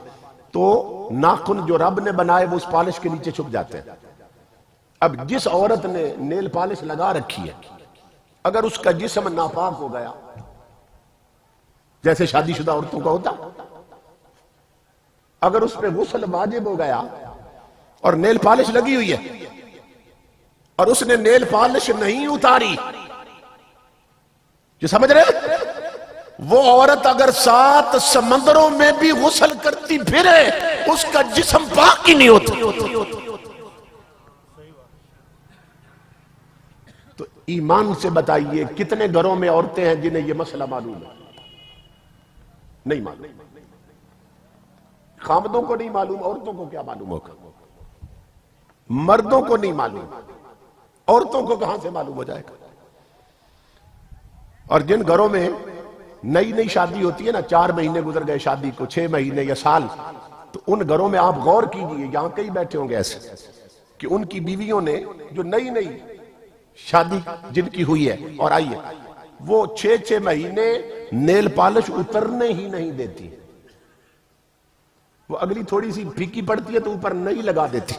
تو ناخن جو رب نے بنائے وہ اس پالش کے نیچے چھپ جاتے ہیں. اب جس عورت نے نیل پالش لگا رکھی ہے، اگر اس کا جسم ناپاک ہو گیا، جیسے شادی شدہ عورتوں کا ہوتا، اگر اس پہ غسل واجب ہو گیا اور نیل پالش لگی ہوئی ہے اور اس نے نیل پالش نہیں اتاری، جو سمجھ رہے، وہ عورت اگر 7 سمندروں میں بھی غسل کرتی پھرے اس کا جسم پاک ہی نہیں ہوتا. تو ایمان سے بتائیے کتنے گھروں میں عورتیں ہیں جنہیں یہ مسئلہ معلوم ہے؟ نہیں معلوم. خامدوں کو نہیں معلوم، عورتوں کو کیا معلوم ہوگا؟ مردوں کو نہیں معلوم، عورتوں کو کہاں سے معلوم ہو جائے گا؟ اور جن گھروں میں نئی نئی شادی ہوتی ہے نا، 4 مہینے گزر گئے شادی کو، 6 مہینے یا سال، تو ان گھروں میں آپ غور کیجئے، یہاں کئی بیٹھے ہوں گے ایسے کہ ان کی بیویوں نے جو نئی نئی شادی جن کی ہوئی ہے اور آئی ہے، وہ 6 مہینے نیل پالش اترنے ہی نہیں دیتی. وہ اگلی تھوڑی سی پھیکی پڑتی ہے تو اوپر نہیں لگا دیتی.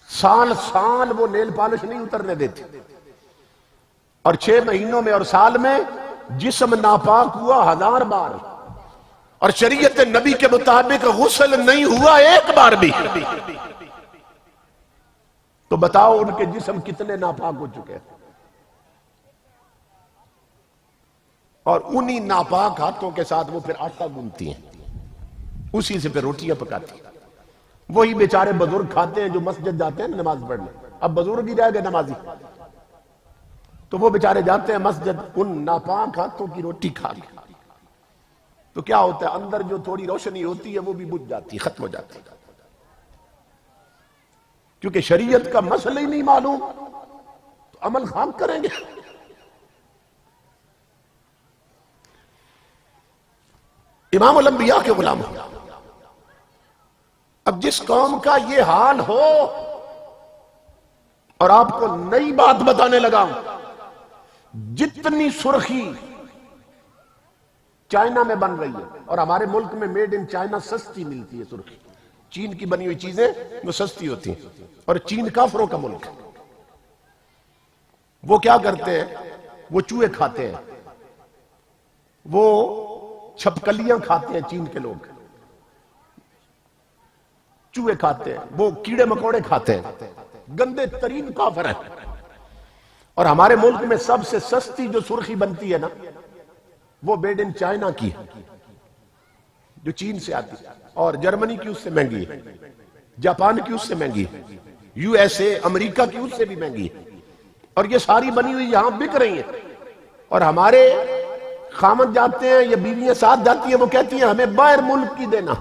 سال وہ نیل پالش نہیں اترنے دیتی. اور 6 مہینوں میں اور سال میں جسم ناپاک ہوا 1000 بار، اور شریعت نبی کے مطابق غسل نہیں ہوا 1 بار بھی. تو بتاؤ ان کے جسم کتنے ناپاک ہو چکے ہیں. اور انہی ناپاک ہاتھوں کے ساتھ وہ پھر آٹا گوندتی ہیں، اسی سے پھر روٹیاں پکاتی ہیں. وہی بیچارے بزرگ کھاتے ہیں جو مسجد جاتے ہیں نماز پڑھنے. اب بزرگ ہی رہ گئے نمازی، تو وہ بیچارے جاتے ہیں مسجد ان ناپاک ہاتھوں کی روٹی کھا کے. تو کیا ہوتا ہے، اندر جو تھوڑی روشنی ہوتی ہے وہ بھی بجھ جاتی، ختم ہو جاتی، کیونکہ شریعت کا مسئلہ ہی نہیں معلوم تو عمل خام کریں گے. امام الانبیاء کے غلام. اب جس قوم کا یہ حال ہو، اور آپ کو نئی بات بتانے لگا، جتنی سرخی چائنا میں بن رہی ہے، اور ہمارے ملک میں میڈ ان چائنا سستی ملتی ہے سرخی، چین کی بنی ہوئی چیزیں وہ سستی ہوتی ہیں، اور چین کافروں کا ملک ہے. وہ کیا کرتے ہیں، وہ چوہے کھاتے ہیں، وہ چھپکلیاں کھاتے ہیں. چین کے لوگ چوہے کھاتے ہیں، وہ کیڑے مکوڑے کھاتے ہیں، گندے ترین کافر ہیں. اور ہمارے ملک میں سب سے سستی جو سرخی بنتی ہے نا، وہ میڈ ان چائنا کی ہے، جو چین سے آتی ہے. اور جرمنی کی اس سے مہنگی ہے، جاپان کی اس سے مہنگی ہے، USA امریکہ کی اس سے بھی مہنگی ہے. اور یہ ساری بنی ہوئی یہاں بک رہی ہیں. اور ہمارے خامد جاتے ہیں یا بیویاں ساتھ جاتی ہیں، وہ کہتی ہیں ہمیں باہر ملک کی دینا،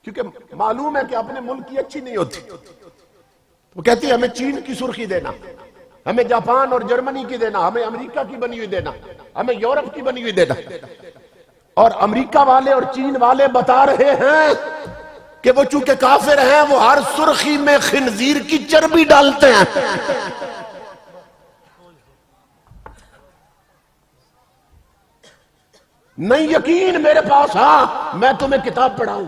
کیونکہ معلوم ہے کہ اپنے ملک کی اچھی نہیں ہوتی. وہ کہتی ہیں ہمیں چین کی سرخی دینا، ہمیں جاپان اور جرمنی کی دینا، ہمیں امریکہ کی بنی ہوئی دینا، ہمیں یورپ کی بنی ہوئی دینا. اور امریکہ والے اور چین والے بتا رہے ہیں کہ وہ چونکہ کافر ہیں، وہ ہر سرخی میں خنزیر کی چربی ڈالتے ہیں. نہیں یقین میرے پاس، ہاں میں تمہیں کتاب پڑھاؤں.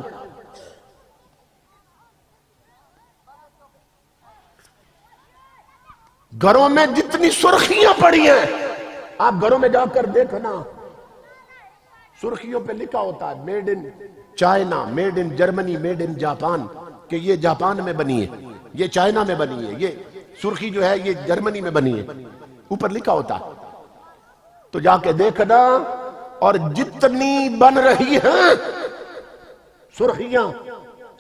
گھروں میں جتنی سرخیاں پڑی ہیں، آپ گھروں میں جا کر دیکھنا، سرخیوں پہ لکھا ہوتا ہے made in China, made in Germany, made in Japan, کہ یہ جاپان میں بنی ہے، یہ چائنا میں بنی ہے، یہ سرخی جو ہے یہ جرمنی میں بنی ہے، اوپر لکھا ہوتا ہے. تو جا کے دیکھنا. اور جتنی بن رہی ہیں سرخیاں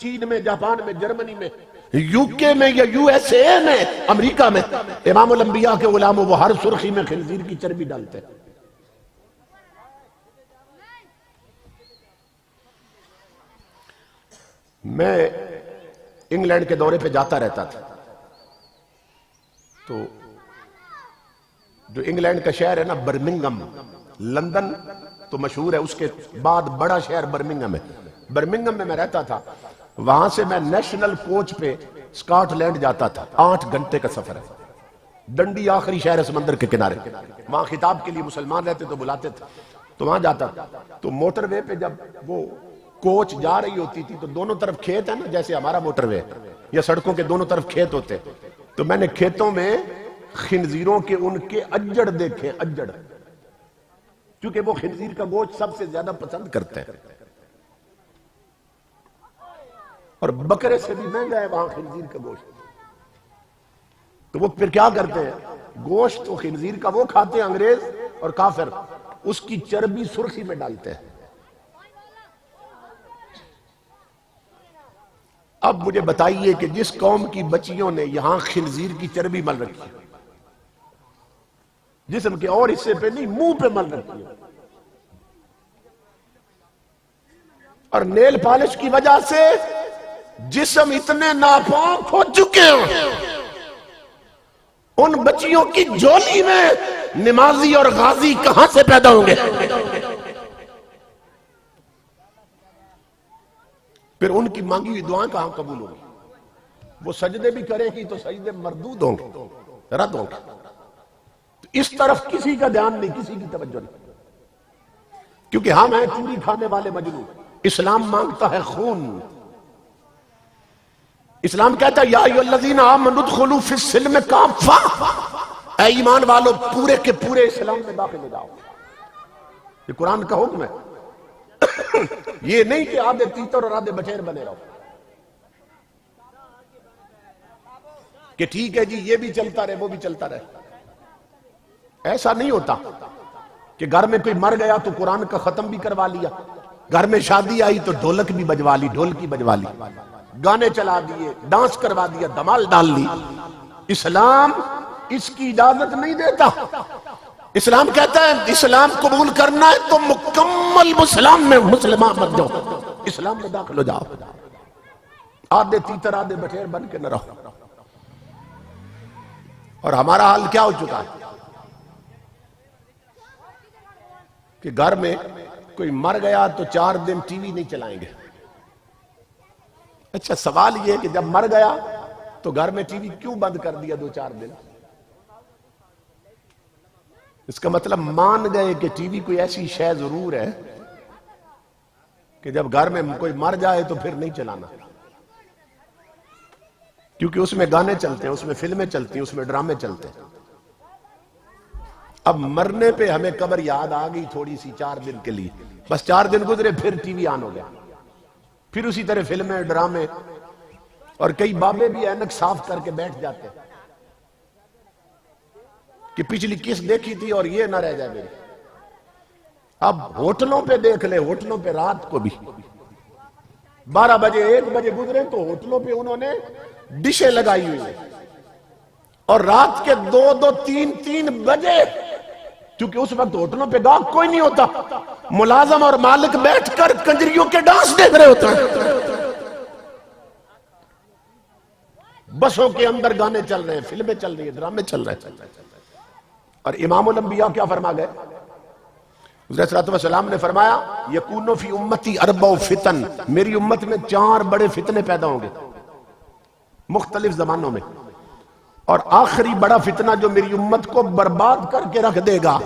چین میں، جاپان میں، جرمنی میں، UK میں یا USA میں، امریکہ میں، امام الانبیاء کے غلاموں وہ ہر سرخی میں خنزیر کی چربی ڈالتے ہیں۔ میں انگلینڈ کے دورے پہ جاتا رہتا تھا، تو جو انگلینڈ کا شہر ہے نا برمنگم، لندن تو مشہور ہے، اس کے بعد بڑا شہر برمنگم ہے، برمنگم میں رہتا تھا۔ وہاں سے میں نیشنل کوچ پہ اسکاٹ لینڈ جاتا تھا، 8 گھنٹے کا سفر ہے، ڈنڈی آخری شہر ہے سمندر کے کنارے، وہاں خطاب کے لیے مسلمان رہتے تو بلاتے تھے، تو وہاں جاتا تھا۔ تو موٹر وے پہ جب وہ کوچ جا رہی ہوتی تھی تو دونوں طرف کھیت ہے نا، جیسے ہمارا موٹر وے یا سڑکوں کے دونوں طرف کھیت ہوتے، تو میں نے کھیتوں میں خنزیروں کے ان کے اجڑ دیکھے، اجڑ، کیونکہ وہ خنزیر کا گوشت سب سے زیادہ پسند کرتے ہیں، اور بکرے سے بھی مہنگا ہے وہاں خنزیر کا گوشت۔ تو وہ پھر کیا کرتے ہیں، گوشت تو خنزیر کا وہ کھاتے ہیں انگریز اور کافر، اس کی چربی سرخی میں ڈالتے ہیں۔ اب مجھے بتائیے کہ جس قوم کی بچیوں نے یہاں خنزیر کی چربی مل رکھی ہے، جسم کے اور حصے پہ نہیں، منہ پہ مل رکھی ہے، اور نیل پالش کی وجہ سے جسم اتنے ناپاک ہو چکے ہیں، ان بچیوں کی جھولی میں نمازی اور غازی کہاں سے پیدا ہوں گے؟ پھر ان کی مانگی ہوئی دعائیں کہاں قبول ہوں گی؟ وہ سجدے بھی کرے گی تو سجدے مردود ہوں گے، رد ہوں گے۔ تو اس طرف کسی کا دھیان نہیں، کسی کی توجہ نہیں، کیونکہ ہم ہیں چوری کھانے والے مجنون۔ اسلام مانگتا ہے خون، اسلام کہتا ہے یا ایھا الذین آمنوا ادخلوا فی السلم کافہ، اے ایمان والو پورے کے پورے اسلام میں داخل ہو جاؤ۔ یہ قرآن کا حکم ہے، یہ نہیں کہ آدھے تیتر اور آدھے بٹیر بنے رہو، کہ ٹھیک ہے جی یہ بھی چلتا رہے وہ بھی چلتا رہے۔ ایسا نہیں ہوتا کہ گھر میں کوئی مر گیا تو قرآن کا ختم بھی کروا لیا، گھر میں شادی آئی تو ڈھولک بھی بجوا لی، ڈھولکی بجوا لی، گانے چلا دیے، ڈانس کروا دیا، دھمال ڈال لی۔ اسلام اس کی اجازت نہیں دیتا۔ اسلام کہتا ہے اسلام قبول کرنا ہے تو مکمل مسلمان بن جاؤ، اسلام میں داخل ہو جاؤ، آدھے تیتر آدھے بٹیر بن کے نہ رہو۔ اور ہمارا حال کیا ہو چکا ہے کہ گھر میں کوئی مر گیا تو 4 دن ٹی وی نہیں چلائیں گے۔ اچھا سوال یہ ہے کہ جب مر گیا تو گھر میں ٹی وی کیوں بند کر دیا 2-4 دن؟ اس کا مطلب مان گئے کہ ٹی وی کوئی ایسی شے ضرور ہے کہ جب گھر میں کوئی مر جائے تو پھر نہیں چلانا، کیونکہ اس میں گانے چلتے ہیں، اس میں فلمیں چلتی ہیں، اس میں ڈرامے چلتے ہیں۔ اب مرنے پہ ہمیں قبر یاد آ گئی تھوڑی سی 4 دن کے لیے، بس 4 دن گزرے پھر ٹی وی آن ہو گیا، پھر اسی طرح فلمیں، ڈرامے، اور کئی بابے بھی اینک صاف کر کے بیٹھ جاتے ہیں کہ پچھلی کس دیکھی تھی اور یہ نہ رہ جائے میری۔ اب ہوٹلوں پہ دیکھ لے، ہوٹلوں پہ رات کو بھی 12 بجے 1 بجے گزرے تو ہوٹلوں پہ انہوں نے ڈشیں لگائی ہوئی ہیں، اور رات کے 2-2 3-3 بجے، کیونکہ اس وقت ہوٹلوں پہ گاہک کوئی نہیں ہوتا، ملازم اور مالک بیٹھ کر کنجریوں کے ڈانس دیکھ رہے ہوتے ہیں، بسوں کے اندر گانے چل رہے ہیں، فلمیں چل رہی ہیں، ڈرامے چل رہے ہیں۔ اور امام الانبیاء کیا فرما گئے؟ حضرت صلی اللہ علیہ وسلم نے فرمایا یکونو فی امتی 4 فتن، میری امت میں 4 بڑے فتنے پیدا ہوں گے مختلف زمانوں میں، اور آخری بڑا فتنہ جو میری امت کو برباد کر کے رکھ دے گا،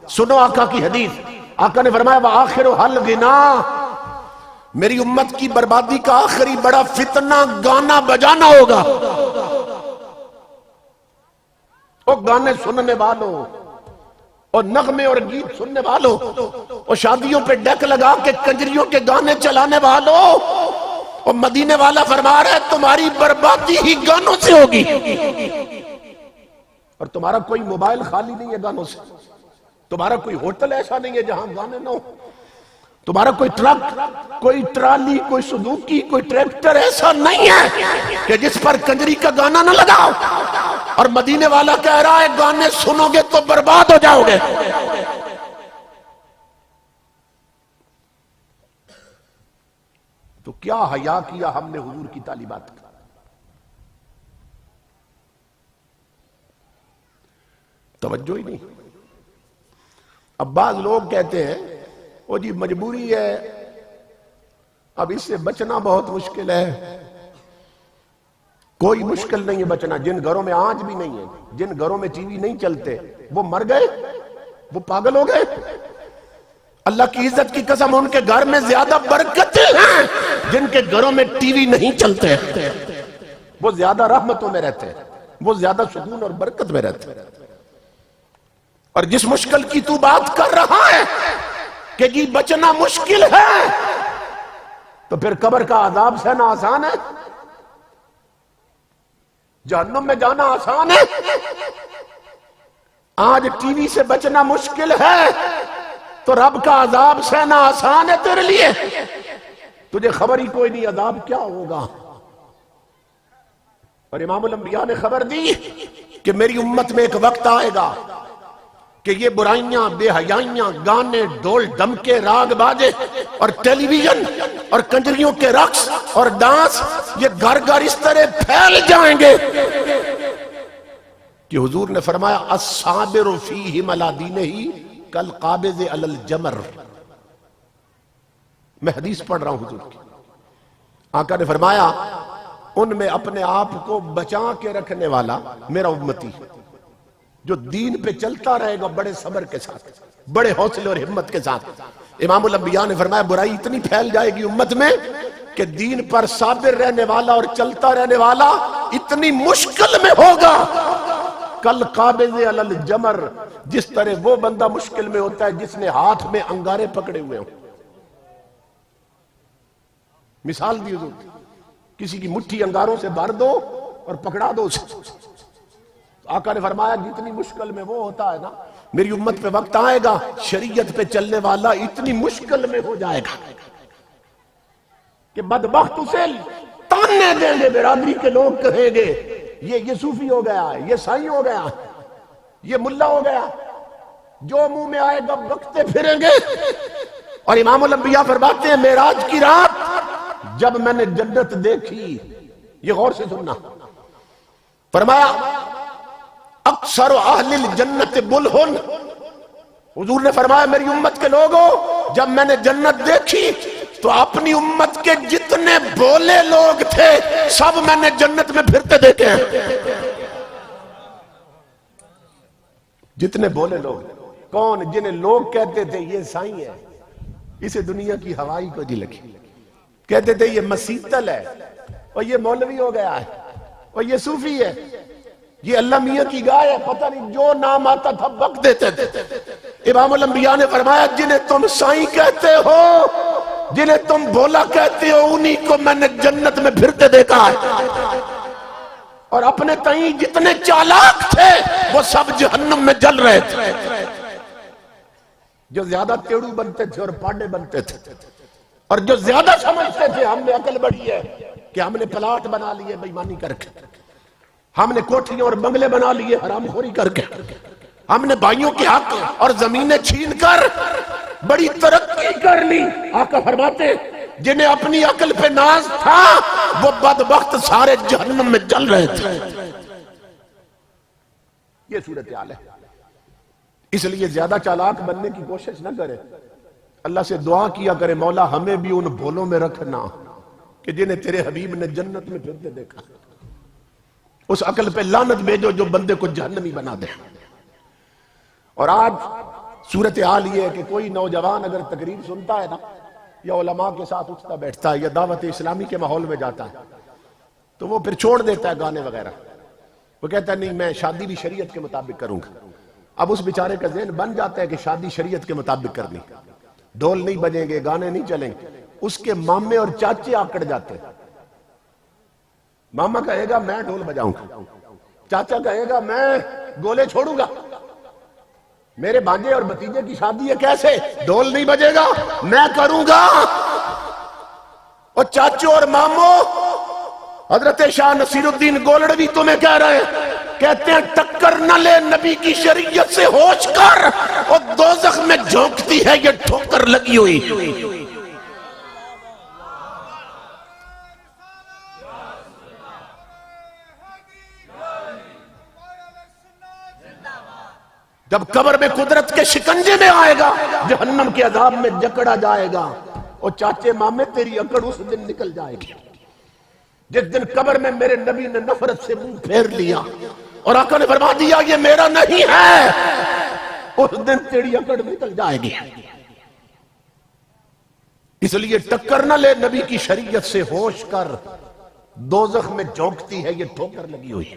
سنو آقا کی حدیث، آقا نے فرمایا وآخرها الغنا، میری امت کی بربادی کا آخری بڑا فتنہ گانا بجانا ہوگا۔ وہ گانے سننے والوں اور نغمے اور گیت سننے والوں اور شادیوں پہ ڈیک لگا کے کنجریوں کے گانے چلانے والوں، اور مدینے والا فرما رہا ہے تمہاری بربادی ہی گانوں سے ہوگی، اور تمہارا کوئی موبائل خالی نہیں ہے گانوں سے، تمہارا کوئی ہوٹل ایسا نہیں ہے جہاں گانے نہ ہو، تمہارا کوئی ٹرک، کوئی ٹرالی، کوئی سزوکی، کوئی ٹریکٹر ایسا نہیں ہے کہ جس پر کنجری کا گانا نہ لگاؤ، اور مدینے والا کہہ رہا ہے گانے سنو گے تو برباد ہو جاؤ گے۔ تو کیا حیا کیا ہم نے حضور کی تعلیمات کا؟ توجہ ہی نہیں۔ اب بعض لوگ کہتے ہیں وہ جی مجبوری ہے، اب اس سے بچنا بہت مشکل ہے۔ کوئی مشکل نہیں ہے بچنا۔ جن گھروں میں آنچ بھی نہیں ہے، جن گھروں میں ٹی وی نہیں چلتے، وہ مر گئے، وہ پاگل ہو گئے۔ اللہ کی عزت کی قسم ان کے گھر میں زیادہ برکتیں ہیں جن کے گھروں میں ٹی وی نہیں چلتے، وہ زیادہ رحمتوں میں رہتے ہیں، وہ زیادہ سکون اور برکت میں رہتے ہیں۔ اور جس مشکل کی تو بات کر رہا ہے کہ جی بچنا مشکل ہے، تو پھر قبر کا عذاب سہنا آسان ہے؟ جہنم میں جانا آسان ہے؟ آج ٹی وی سے بچنا مشکل ہے تو رب کا عذاب سہنا آسان ہے تیرے لیے؟ تجھے خبر ہی کوئی نہیں عذاب کیا ہوگا۔ اور امام الانبیاء نے خبر دی کہ میری امت میں ایک وقت آئے گا کہ یہ برائیاں، بے حیائیاں، گانے، ڈول، ڈمکے، راگ باجے اور ٹیلی ویژن اور کنجریوں کے رقص اور ڈانس یہ گھر گھر اس طرح پھیل جائیں گے کہ حضور نے فرمایا الصابر فیہم علی دینہ کالقابض علی الجمر۔ میں حدیث پڑھ رہا ہوں حضور کی۔ آقا نے فرمایا ان میں اپنے آپ کو بچا کے رکھنے والا میرا امتی، جو دین پہ چلتا رہے گا بڑے صبر کے ساتھ، بڑے حوصلے اور ہمت کے ساتھ۔ امام الانبیاء نے فرمایا برائی اتنی پھیل جائے گی امت میں کہ دین پر صابر رہنے والا اور چلتا رہنے والا اتنی مشکل میں ہوگا کل قابض علی الجمر، جس طرح وہ بندہ مشکل میں ہوتا ہے جس نے ہاتھ میں انگارے پکڑے ہوئے ہوں۔ مثال دی حضور، کسی کی مٹھی انگاروں سے بھر دو اور پکڑا دو اسے۔ آقا نے فرمایا جتنی مشکل میں وہ ہوتا ہے نا، میری امت پہ وقت آئے گا شریعت پہ چلنے والا اتنی مشکل میں ہو جائے گا کہ بدبخت اسے تانے دیں گے، برادری کے لوگ کہیں گے یہ صوفی ہو گیا ہے، یہ سائی ہو گیا، یہ ملا ہو گیا، جو منہ میں آئے گا بکتے پھریں گے۔ اور امام الانبیاء فرماتے ہیں معراج کی رات جب میں نے جنت دیکھی، یہ غور سے سننا، فرمایا اکثر اہل الجنت بلہن، حضور نے فرمایا میری امت کے لوگوں جب میں نے جنت دیکھی تو اپنی امت کے جتنے بولے لوگ تھے سب میں نے جنت میں پھرتے دیکھے ہیں۔ جتنے بولے لوگ، کون؟ جنہیں لوگ کہتے تھے یہ سائی ہے، اسے دنیا کی ہوائی کو جی لگی، کہتے تھے یہ مسیتل ہے، اور یہ مولوی ہو گیا ہے، اور یہ صوفی ہے، یہ اللہ میاں کی گائے ہے، پتہ نہیں جو نام آتا تھا بک دیتے تھے۔ امام الانبیاء نے فرمایا جنہیں تم سائیں کہتے ہو، جنہیں تم بولا کہتے ہو، انہی کو میں نے جنت میں پھرتے دیکھا ہے، اور اپنے تئیں جتنے چالاک تھے وہ سب جہنم میں جل رہے تھے۔ جو زیادہ تیڑو بنتے تھے اور پاڈے بنتے تھے، اور جو زیادہ سمجھتے تھے ہم نے عقل بڑھی ہے کہ ہم نے پلاٹ بنا لیے بے ایمانی کر کے، ہم نے کوٹھیاں اور بنگلے بنا لیے حرام خوری کر کے، ہم نے بھائیوں کے حق اور زمینیں چھین کر بڑی ترقی کر لی۔ آقا فرماتے جنہیں اپنی عقل پہ ناز تھا وہ بدبخت سارے جہنم میں جل رہے تھے۔ یہ صورتحال ہے۔ اس لیے زیادہ چالاک بننے کی کوشش نہ کرے، اللہ سے دعا کیا کرے مولا ہمیں بھی ان بھولوں میں رکھنا کہ جنہیں تیرے حبیب نے جنت میں پھرتے دیکھا۔ اس عقل پہ لعنت بھیجو جو بندے کو جہنمی بنا دے۔ اور آج صورتحال یہ ہے کہ کوئی نوجوان اگر تقریر سنتا ہے نا، یا علماء کے ساتھ اٹھتا بیٹھتا ہے یا دعوت اسلامی کے ماحول میں جاتا ہے تو وہ پھر چھوڑ دیتا ہے گانے وغیرہ، وہ کہتا ہے نہیں میں شادی بھی شریعت کے مطابق کروں گا۔ اب اس بیچارے کا ذہن بن جاتا ہے کہ شادی شریعت کے مطابق کرنی، ڈھول نہیں بجیں گے، گانے نہیں چلیں گے، اس کے مامے اور چاچے آکڑ جاتے ہیں۔ ماما کہے گا میں ڈھول بجاؤں گا، چاچا کہے گا میں گولے چھوڑوں گا، میرے بھانجے اور بھتیجے کی شادی ہے، کیسے؟ ڈھول نہیں بجے گا، میں کروں گا۔ اور چاچو اور ماموں، حضرت شاہ نصیر الدین گولڑوی تمہیں کہہ رہے ہیں، کہتے ہیں ٹکر نہ لے نبی کی شریعت سے ہوش کر، اور دوزخ میں جھونکتی ہے یہ ٹھوکر لگی ہوئی۔ جب قبر میں قدرت کے شکنجے میں آئے گا، جہنم کے عذاب میں جکڑا جائے گا، اور چاچے مامے تیری اکڑ اس دن نکل جائے گی جس دن قبر میں میرے نبی نے نفرت سے منہ پھیر لیا اور آقا نے فرما دیا یہ میرا نہیں ہے، اس دن تیری اکڑ نکل جائے گی۔ اس لیے ٹکر نہ لے نبی کی شریعت سے، ہوش کر، دوزخ میں جھونکتی ہے یہ ٹھوکر لگی ہوئی۔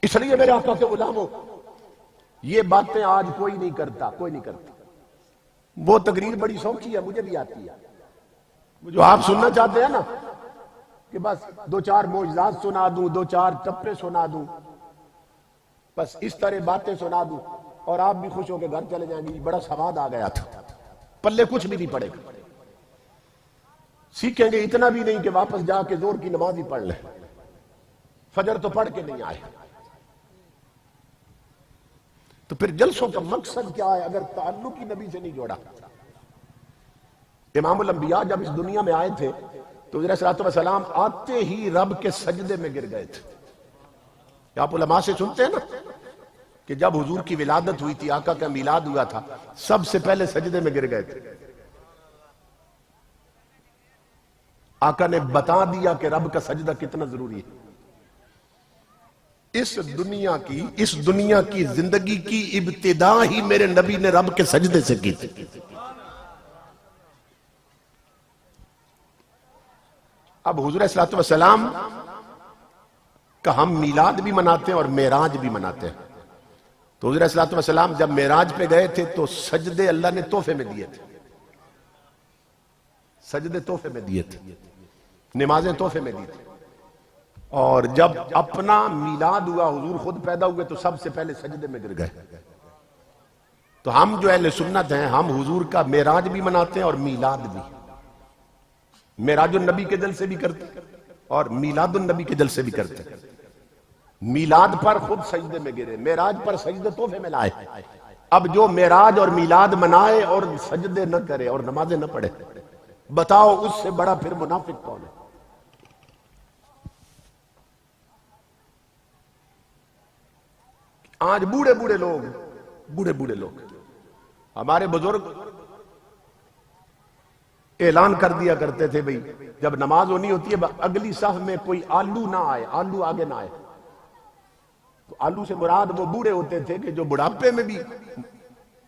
اس لیے میرے آقا کے غلاموں، یہ باتیں آج کوئی نہیں کرتا، کوئی نہیں کرتا۔ وہ تقریر بڑی سوچی ہے، مجھے بھی آتی ہے، جو آپ سننا چاہتے ہیں نا کہ بس دو چار معجزات سنا دوں، دو چار ٹپے سنا دوں، بس اس طرح باتیں سنا دوں اور آپ بھی خوش ہو کے گھر چلے جائیں گے، بڑا سواد آ گیا تھا، پلے کچھ بھی نہیں پڑے گا۔ سیکھیں گے اتنا بھی نہیں کہ واپس جا کے زور کی نماز ہی پڑھ لیں، فجر تو پڑھ کے نہیں آئے۔ تو پھر جلسوں کا مقصد کیا ہے اگر تعلق ہی نبی سے نہیں جوڑا؟ امام الانبیاء جب اس دنیا میں آئے تھے تو حضرت صلی اللہ علیہ وسلم آتے ہی رب کے سجدے میں گر گئے تھے۔ آپ علماء سے سنتے ہیں نا کہ جب حضور کی ولادت ہوئی تھی، آقا کا میلاد ہوا تھا، سب سے پہلے سجدے میں گر گئے تھے۔ آقا نے بتا دیا کہ رب کا سجدہ کتنا ضروری ہے۔ اس دنیا کی زندگی کی ابتدا ہی میرے نبی نے رب کے سجدے سے کی تھی۔ اب حضور صلی اللہ علیہ وسلم کا ہم میلاد بھی مناتے ہیں اور معراج بھی مناتے ہیں۔ تو حضور صلی اللہ علیہ وسلم جب معراج پہ گئے تھے تو سجدے اللہ نے تحفے میں دیے تھے، سجدے تحفے میں دیے تھے، نمازیں تحفے میں دی تھی۔ اور جب اپنا میلاد ہوا، حضور خود پیدا ہوئے تو سب سے پہلے سجدے میں گر گئے۔ تو ہم جو اہل سنت ہیں، ہم حضور کا معراج بھی مناتے ہیں اور میلاد بھی۔ معراج النبی کے جلسے بھی کرتے ہیں اور میلاد النبی کے جلسے بھی کرتے ہیں۔ میلاد پر خود سجدے میں گرے، معراج پر سجدے تحفے میں لائے۔ اب جو معراج اور میلاد منائے اور سجدے نہ کرے اور نمازیں نہ پڑھے، بتاؤ اس سے بڑا پھر منافق کون ہے؟ آج بوڑھے بوڑھے لوگ ہمارے بزرگ اعلان کر دیا کرتے تھے بھئی جب نماز ہونی ہوتی ہے اگلی صف میں کوئی آلو نہ آئے، آلو آگے نہ آئے۔ تو آلو سے مراد وہ بوڑھے ہوتے تھے کہ جو بڑھاپے میں بھی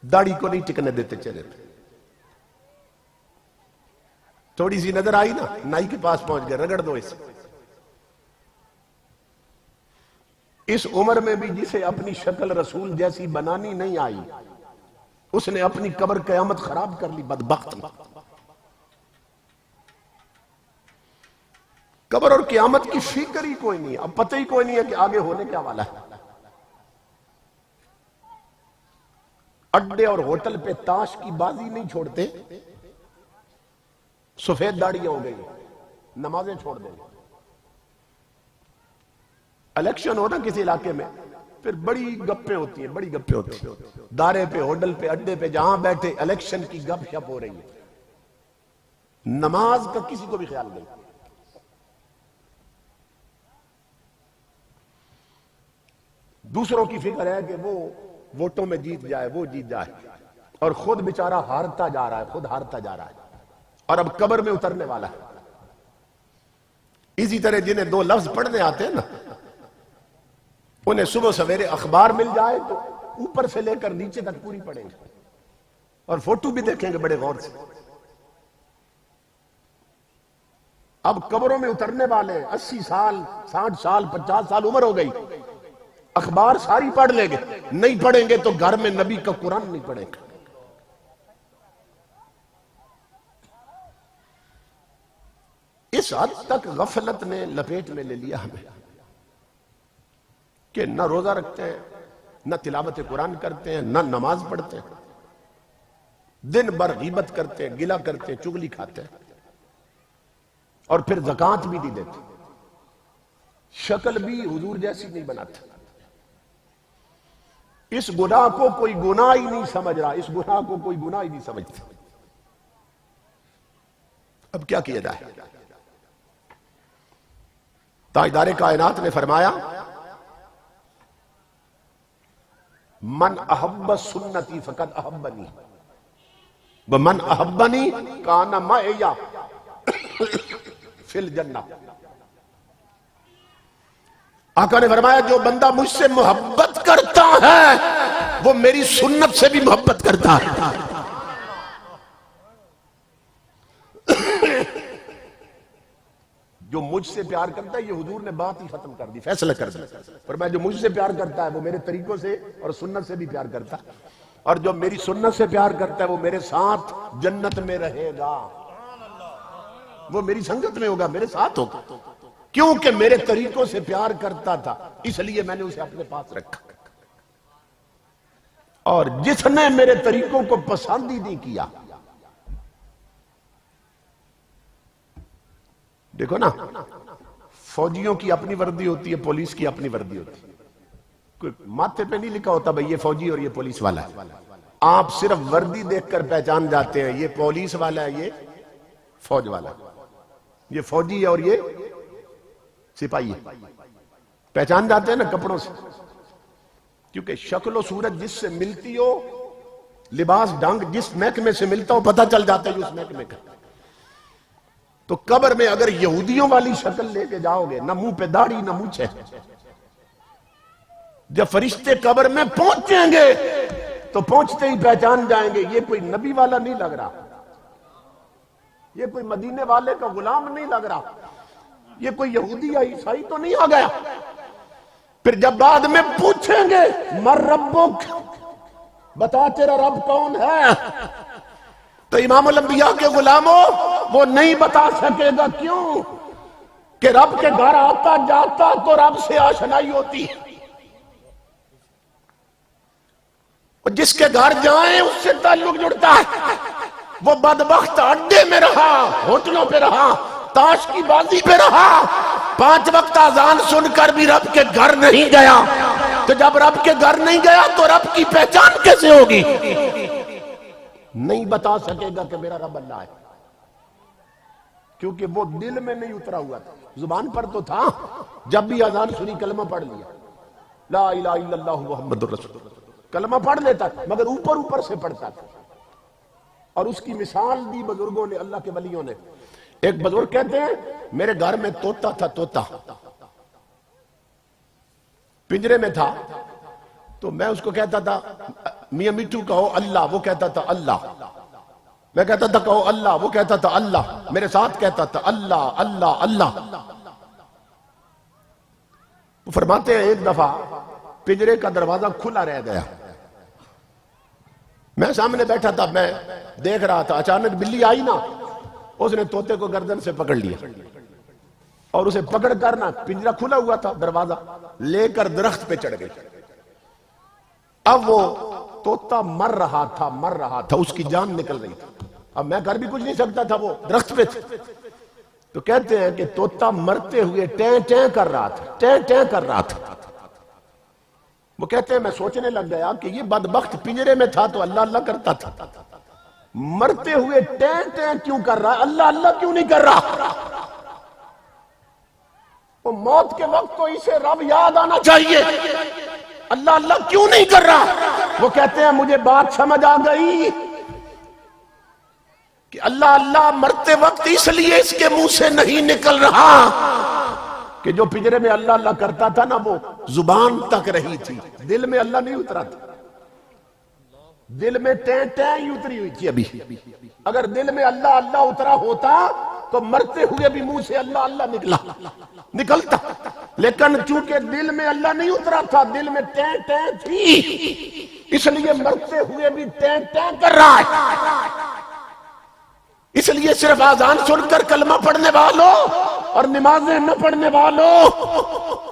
داڑھی کو نہیں ٹکنے دیتے چلے تھے۔ تھوڑی سی نظر آئی نا، نائی کے پاس پہنچ گئے، رگڑ دو اسے۔ اس عمر میں بھی جسے اپنی شکل رسول جیسی بنانی نہیں آئی، اس نے اپنی قبر قیامت خراب کر لی، بدبخت۔ قبر اور قیامت کی فکر ہی کوئی نہیں، اب پتہ ہی کوئی نہیں ہے کہ آگے ہونے کیا والا ہے۔ اڈے اور ہوٹل پہ تاش کی بازی نہیں چھوڑتے، سفید داڑیاں ہو گئی، نمازیں چھوڑ دیں۔ الیکشن ہو نا کسی علاقے میں، پھر بڑی گپیں ہوتی ہیں، دارے پہ، ہوٹل پہ، اڈے پہ، جہاں بیٹھے الیکشن کی گپ شپ ہو رہی ہے، نماز کا کسی کو بھی خیال نہیں۔ دوسروں کی فکر ہے کہ وہ ووٹوں میں جیت جائے، وہ جیت جائے، اور خود بیچارہ ہارتا جا رہا ہے، اور اب قبر میں اترنے والا ہے۔ اسی طرح جنہیں دو لفظ پڑھنے آتے ہیں نا، انہیں صبح سویرے اخبار مل جائے تو اوپر سے لے کر نیچے تک پوری پڑھیں گے اور فوٹو بھی دیکھیں گے بڑے غور سے۔ اب قبروں میں اترنے والے 80 سال، 60 سال، 50 سال عمر ہو گئی، اخبار ساری پڑھ لیں گے، نہیں پڑھیں گے تو گھر میں نبی کا قرآن نہیں پڑھیں گے۔ اس حد تک غفلت نے لپیٹ میں لے لیا ہمیں کہ نہ روزہ رکھتے ہیں، نہ تلاوت قرآن کرتے ہیں، نہ نماز پڑھتے ہیں، دن بھر غیبت کرتے ہیں، گلہ کرتے ہیں، چغلی کھاتے ہیں، اور پھر زکوٰۃ بھی نہیں دیتے، شکل بھی حضور جیسی نہیں بناتے۔ اس گناہ کو کوئی گناہ ہی نہیں سمجھ رہا، اس گناہ کو کوئی گناہ ہی نہیں سمجھتا۔ اب کیا کیا جائے؟ تاجدار کائنات نے فرمایا من احب سنتی فقد احبنی ومن احبنی کان معی فی الجنہ۔ آقا نے فرمایا جو بندہ مجھ سے محبت کرتا ہے وہ میری سنت سے بھی محبت کرتا ہے۔ جو مجھ سے پیار کرتا ہے، یہ حضور نے بات ہی ختم کر دی، فیصلہ کر دیا۔ فرمایا جو مجھ سے پیار کرتا ہے وہ میرے طریقوں سے اور سنت سے بھی پیار کرتا ہے، اور جو میری سنت سے پیار کرتا ہے وہ میرے ساتھ جنت میں رہے گا، وہ میری سنگت میں ہوگا، میرے ساتھ ہوگا، کیونکہ میرے طریقوں سے پیار کرتا تھا، اس لیے میں نے اسے اپنے پاس رکھا۔ اور جس نے میرے طریقوں کو پسند ہی نہیں کیا، دیکھو نا، فوجیوں کی اپنی وردی ہوتی ہے، پولیس کی اپنی وردی ہوتی ہے، کوئی ماتھے پہ نہیں لکھا ہوتا بھئی یہ فوجی اور یہ پولیس والا ہے، آپ صرف وردی دیکھ کر پہچان جاتے ہیں، یہ پولیس والا ہے، یہ فوج والا ہے، یہ فوجی ہے اور یہ سپاہی ہے، پہچان جاتے ہیں نا کپڑوں سے، کیونکہ شکل و صورت جس سے ملتی ہو، لباس ڈھنگ جس محکمے سے ملتا ہو، پتہ چل جاتا ہے جو اس محکمے کا۔ تو قبر میں اگر یہودیوں والی شکل لے کے جاؤ گے، نہ منہ پہ داڑھی نہ مونچھ ہے، جب فرشتے قبر میں پہنچیں گے تو پہنچتے ہی پہچان جائیں گے یہ کوئی نبی والا نہیں لگ رہا، یہ کوئی مدینے والے کا غلام نہیں لگ رہا، یہ کوئی یہودی یا عیسائی تو نہیں آ گیا۔ پھر جب بعد میں پوچھیں گے مر ربک، بتا تیرا رب کون ہے، تو امام الانبیاء کے غلاموں وہ نہیں بتا سکے گا، کیوں کہ رب کے گھر آتا جاتا تو رب سے آشنائی ہوتی ہے، اور جس کے گھر جائیں اس سے تعلق جڑتا ہے۔ وہ بدبخت اڈے میں رہا، ہوٹلوں پہ رہا، تاش کی بازی پہ رہا، 5 وقت اذان سن کر بھی رب کے گھر نہیں گیا، تو جب رب کے گھر نہیں گیا تو رب کی پہچان کیسے ہوگی؟ نہیں بتا سکے گا کہ میرا رب اللہ ہے، کیونکہ وہ دل میں نہیں اترا ہوا تھا، زبان پر تو تھا، جب بھی اذان سنی کلمہ پڑھ لیا، لا الہ الا اللہ محمد الرسول اللہ، کلمہ پڑھ لیتا تھا مگر اوپر اوپر سے پڑھتا تھا۔ اور اس کی مثال دی بزرگوں نے، اللہ کے ولیوں نے۔ ایک بزرگ کہتے ہیں میرے گھر میں طوطا تھا، طوطا پنجرے میں تھا، تو میں اس کو کہتا تھا میاں میٹھو کہو اللہ، وہ کہتا تھا اللہ، میں کہتا تھا کہو اللہ، وہ کہتا تھا اللہ، میرے ساتھ کہتا تھا اللہ اللہ اللہ۔ وہ فرماتے ہیں ایک دفعہ پنجرے کا دروازہ کھلا رہ گیا، میں سامنے بیٹھا تھا، میں دیکھ رہا تھا، اچانک بلی آئی نا، اس نے طوطے کو گردن سے پکڑ لیا، اور اسے پکڑ کر نا، پنجرہ کھلا ہوا تھا دروازہ، لے کر درخت پہ چڑھ گئی۔ اب وہ طوطا مر رہا تھا، اس کی جان نکل رہی تھی، اب میں کر بھی کچھ نہیں سکتا تھا، وہ درخت پہ تھے۔ تو کہتے ہیں کہ طوطا مرتے ہوئے ٹیں ٹیں کر رہا تھا، ٹیں ٹیں کر رہا تھا۔ وہ کہتے ہیں میں سوچنے لگ گیا کہ یہ بدبخت پنجرے میں تھا تو اللہ اللہ کرتا تھا، مرتے ہوئے ٹیں ٹیں کیوں کر رہا، اللہ اللہ کیوں نہیں کر رہا؟ وہ موت کے وقت تو اسے رب یاد آنا چاہیے، اللہ اللہ کیوں نہیں کر رہا؟ وہ کہتے ہیں مجھے بات سمجھ آ گئی کہ اللہ اللہ مرتے وقت اس لیے اس کے منہ سے نہیں نکل رہا کہ جو پنجرے میں اللہ اللہ کرتا تھا نا، وہ زبان تک رہی تھی، دل میں اللہ نہیں اترا تھا، دل میں ٹیں ٹیں ہی اتری ہوئی تھی ابھی۔ اگر دل میں اللہ اللہ اترا ہوتا تو مرتے ہوئے بھی منہ سے اللہ اللہ نکلتا، لیکن چونکہ دل میں اللہ نہیں اترا تھا، دل میں ٹیں ٹیں تھی، اس لیے مرتے ہوئے بھی ٹیں ٹیں کر رہا ہے۔ اس لیے صرف آذان سن کر کلمہ پڑھنے والوں اور نمازیں نہ پڑھنے والوں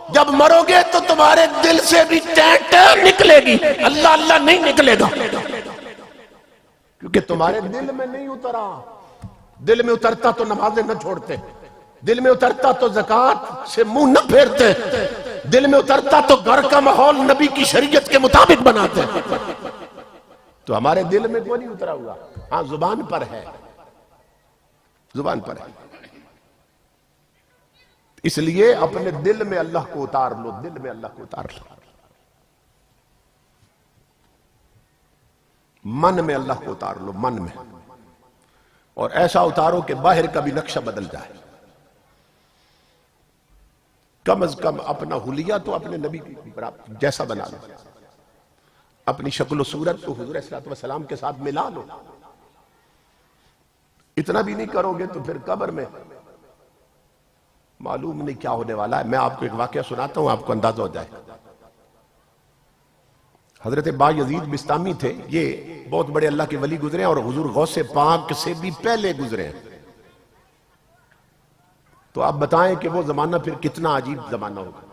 جب مرو گے تو تمہارے دل سے بھی ٹینٹ نکلے گی، اللہ اللہ نہیں نکلے گا، کیونکہ تمہارے دل میں نہیں اترا۔ دل میں اترتا تو نمازیں نہ چھوڑتے، دل میں اترتا تو زکوٰۃ سے منہ نہ پھیرتے، دل میں اترتا تو گھر کا ماحول نبی کی شریعت کے مطابق بناتے۔ تو ہمارے دل میں کوئی نہیں اترا ہوا، ہاں زبان پر ہے، زبان پر ہے۔ اس لیے اپنے دل میں اللہ کو اتار لو، دل میں اللہ کو اتار لو، من میں اللہ کو اتار لو، من میں، اور ایسا اتارو کہ باہر کا بھی نقشہ بدل جائے۔ کم از کم اپنا حلیہ تو اپنے نبی جیسا بنا لو، اپنی شکل و صورت کو حضور صلی اللہ علیہ وسلم کے ساتھ ملا لو۔ اتنا بھی نہیں کرو گے تو پھر قبر میں معلوم نہیں کیا ہونے والا ہے۔ میں آپ کو ایک واقعہ سناتا ہوں، آپ کو اندازہ ہو جائے۔ حضرت با یزید بستامی تھے، یہ بہت بڑے اللہ کے ولی گزرے ہیں، اور حضور غوث پاک سے بھی پہلے گزرے ہیں۔ تو آپ بتائیں کہ وہ زمانہ پھر کتنا عجیب زمانہ ہوگا۔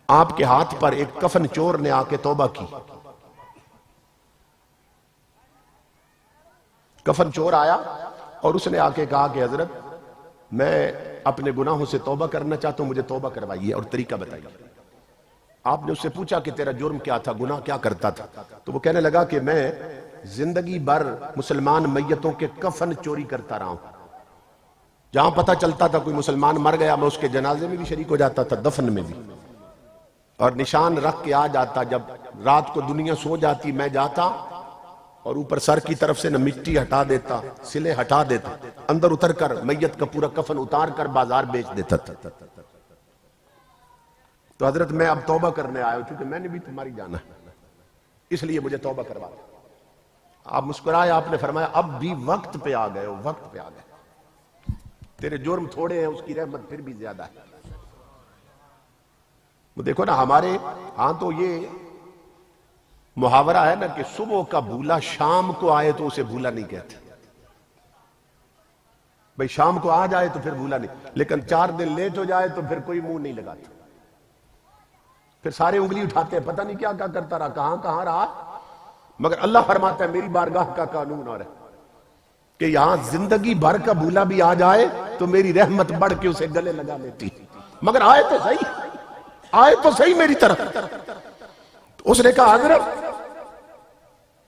آپ کے ہاتھ پر ایک کفن چور نے آ کے توبہ کی۔ کفن چور آیا اور اس نے آ کے کہا کہ حضرت میں اپنے گناہوں سے توبہ کرنا چاہتا ہوں، مجھے توبہ کروائیے اور طریقہ بتائیے۔ آپ نے اس سے پوچھا کہ تیرا جرم کیا تھا، گناہ کیا کرتا تھا؟ تو وہ کہنے لگا کہ میں زندگی بھر مسلمان میتوں کے کفن چوری کرتا رہا ہوں۔ جہاں پتہ چلتا تھا کوئی مسلمان مر گیا، میں اس کے جنازے میں بھی شریک ہو جاتا تھا، دفن میں بھی، اور نشان رکھ کے آ جاتا۔ جب رات کو دنیا سو جاتی میں جاتا اور اوپر سر کی طرف سے نہ مٹی ہٹا دیتا، سلے ہٹا دیتا، اندر اتر کر میت کا پورا کفن اتار کر بازار بیچ دیتا تھا۔ تو حضرت میں اب توبہ کرنے آیا ہوں، چونکہ میں نے بھی تمہاری جانا ہے، اس لیے مجھے توبہ کروا۔ آپ مسکرائے، آپ نے فرمایا اب بھی وقت پہ آ گئے ہو، وقت پہ آ گئے، تیرے جرم تھوڑے ہیں، اس کی رحمت پھر بھی زیادہ ہے۔ وہ دیکھو نا ہمارے ہاں تو یہ محاورہ ہے نا کہ صبح کا بھولا شام کو آئے تو اسے بھولا نہیں کہتے۔ بھئی شام کو آ جائے تو پھر بھولا نہیں، لیکن 4 دن لیٹ ہو جائے تو پھر کوئی منہ نہیں لگاتا، پھر سارے انگلی اٹھاتے ہیں، پتہ نہیں کیا کیا کرتا رہا، کہاں کہاں رہا۔ مگر اللہ فرماتا ہے میری بارگاہ کا قانون اور ہے کہ یہاں زندگی بھر کا بھولا بھی آ جائے تو میری رحمت بڑھ کے اسے گلے لگا لیتی، مگر آئے تو صحیح، آئے تو صحیح میری طرف۔ اس نے کہا حضرت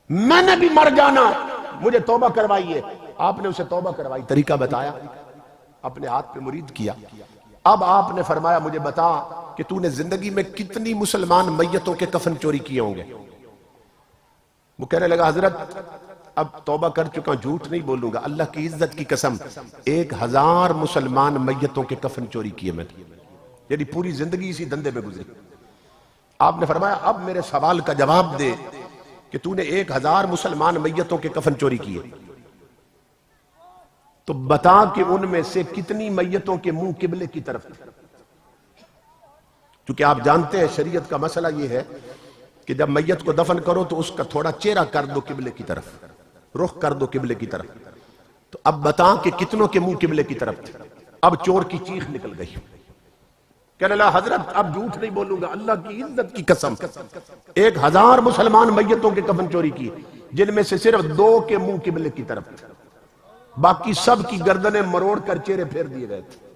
میں نے بھی مر جانا، مجھے توبہ کروائیے۔ آپ نے اسے توبہ کروائی، طریقہ بتایا، اپنے ہاتھ پہ مرید کیا۔ اب آپ نے فرمایا مجھے بتا کہ تو نے زندگی میں کتنی مسلمان میتوں کے کفن چوری کیے ہوں گے؟ وہ کہنے لگا حضرت اب توبہ کر چکا، جھوٹ نہیں بولوں گا، اللہ کی عزت کی قسم 1000 مسلمان میتوں کے کفن چوری کیے میں نے، یعنی پوری زندگی اسی دندے میں گزری۔ آپ نے فرمایا اب میرے سوال کا جواب دے کہ تو نے 1000 مسلمان میتوں کے کفن چوری کیے، تو بتا کہ ان میں سے کتنی میتوں کے منہ قبلے کی طرف تھے؟ کیونکہ آپ جانتے ہیں شریعت کا مسئلہ یہ ہے کہ جب میت کو دفن کرو تو اس کا تھوڑا چہرہ کر دو قبلے کی طرف، رخ کر دو قبلے کی طرف۔ تو اب بتا کہ کتنوں کے منہ قبلے کی طرف تھے؟ اب چور کی چیخ نکل گئی، کہنے لگا حضرت اب جھوٹ نہیں بولوں گا، اللہ کی عزت کی قسم 1000 مسلمان میتوں کے کفن چوری کیے، جن میں سے صرف 2 کے منہ قبلے کی طرف تھے، باقی سب کی گردنیں مروڑ کر چہرے پھیر دیے گئے تھے۔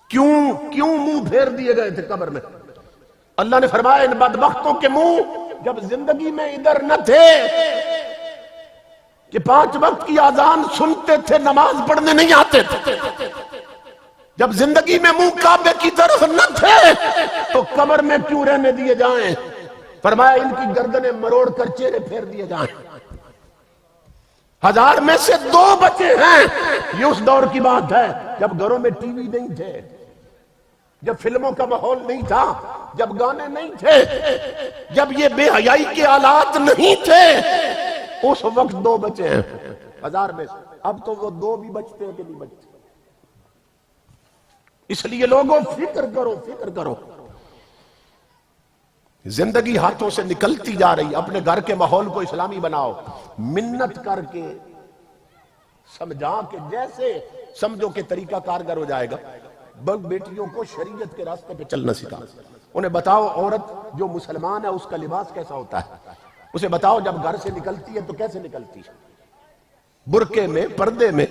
کیوں منہ پھیر دیے گئے تھے قبر میں؟ اللہ نے فرمایا ان بدبختوں کے منہ جب زندگی میں ادھر نہ تھے کہ 5 وقت کی اذان سنتے تھے، نماز پڑھنے نہیں آتے تھے، جب زندگی میں منہ کعبے کی طرف نہ تھے تو قبر میں کیوں رہنے دیے جائیں؟ فرمایا ان کی گردنیں مروڑ کر چہرے پھیر دیے جائیں۔ 1000 میں سے 2 بچے ہیں۔ یہ اس دور کی بات ہے جب گھروں میں ٹی وی نہیں تھے، جب فلموں کا ماحول نہیں تھا، جب گانے نہیں تھے، جب یہ بے حیائی کے آلات نہیں تھے، اس وقت 2 بچے ہیں 1000 میں سے۔ اب تو وہ 2 بھی بچتے ہیں کہ نہیں بچتے؟ اس لیے لوگوں فکر کرو، فکر کرو، زندگی ہاتھوں سے نکلتی جا رہی، اپنے گھر کے ماحول کو اسلامی بناؤ، منت کر کے سمجھا کہ جیسے سمجھو کہ طریقہ کارگر ہو جائے گا، بیٹیوں کو شریعت کے راستے پہ چلنا سکھا۔ انہیں بتاؤ عورت جو مسلمان ہے اس کا لباس کیسا ہوتا ہے، اسے بتاؤ جب گھر سے نکلتی ہے تو کیسے نکلتی ہے، برقعے میں، پردے میں،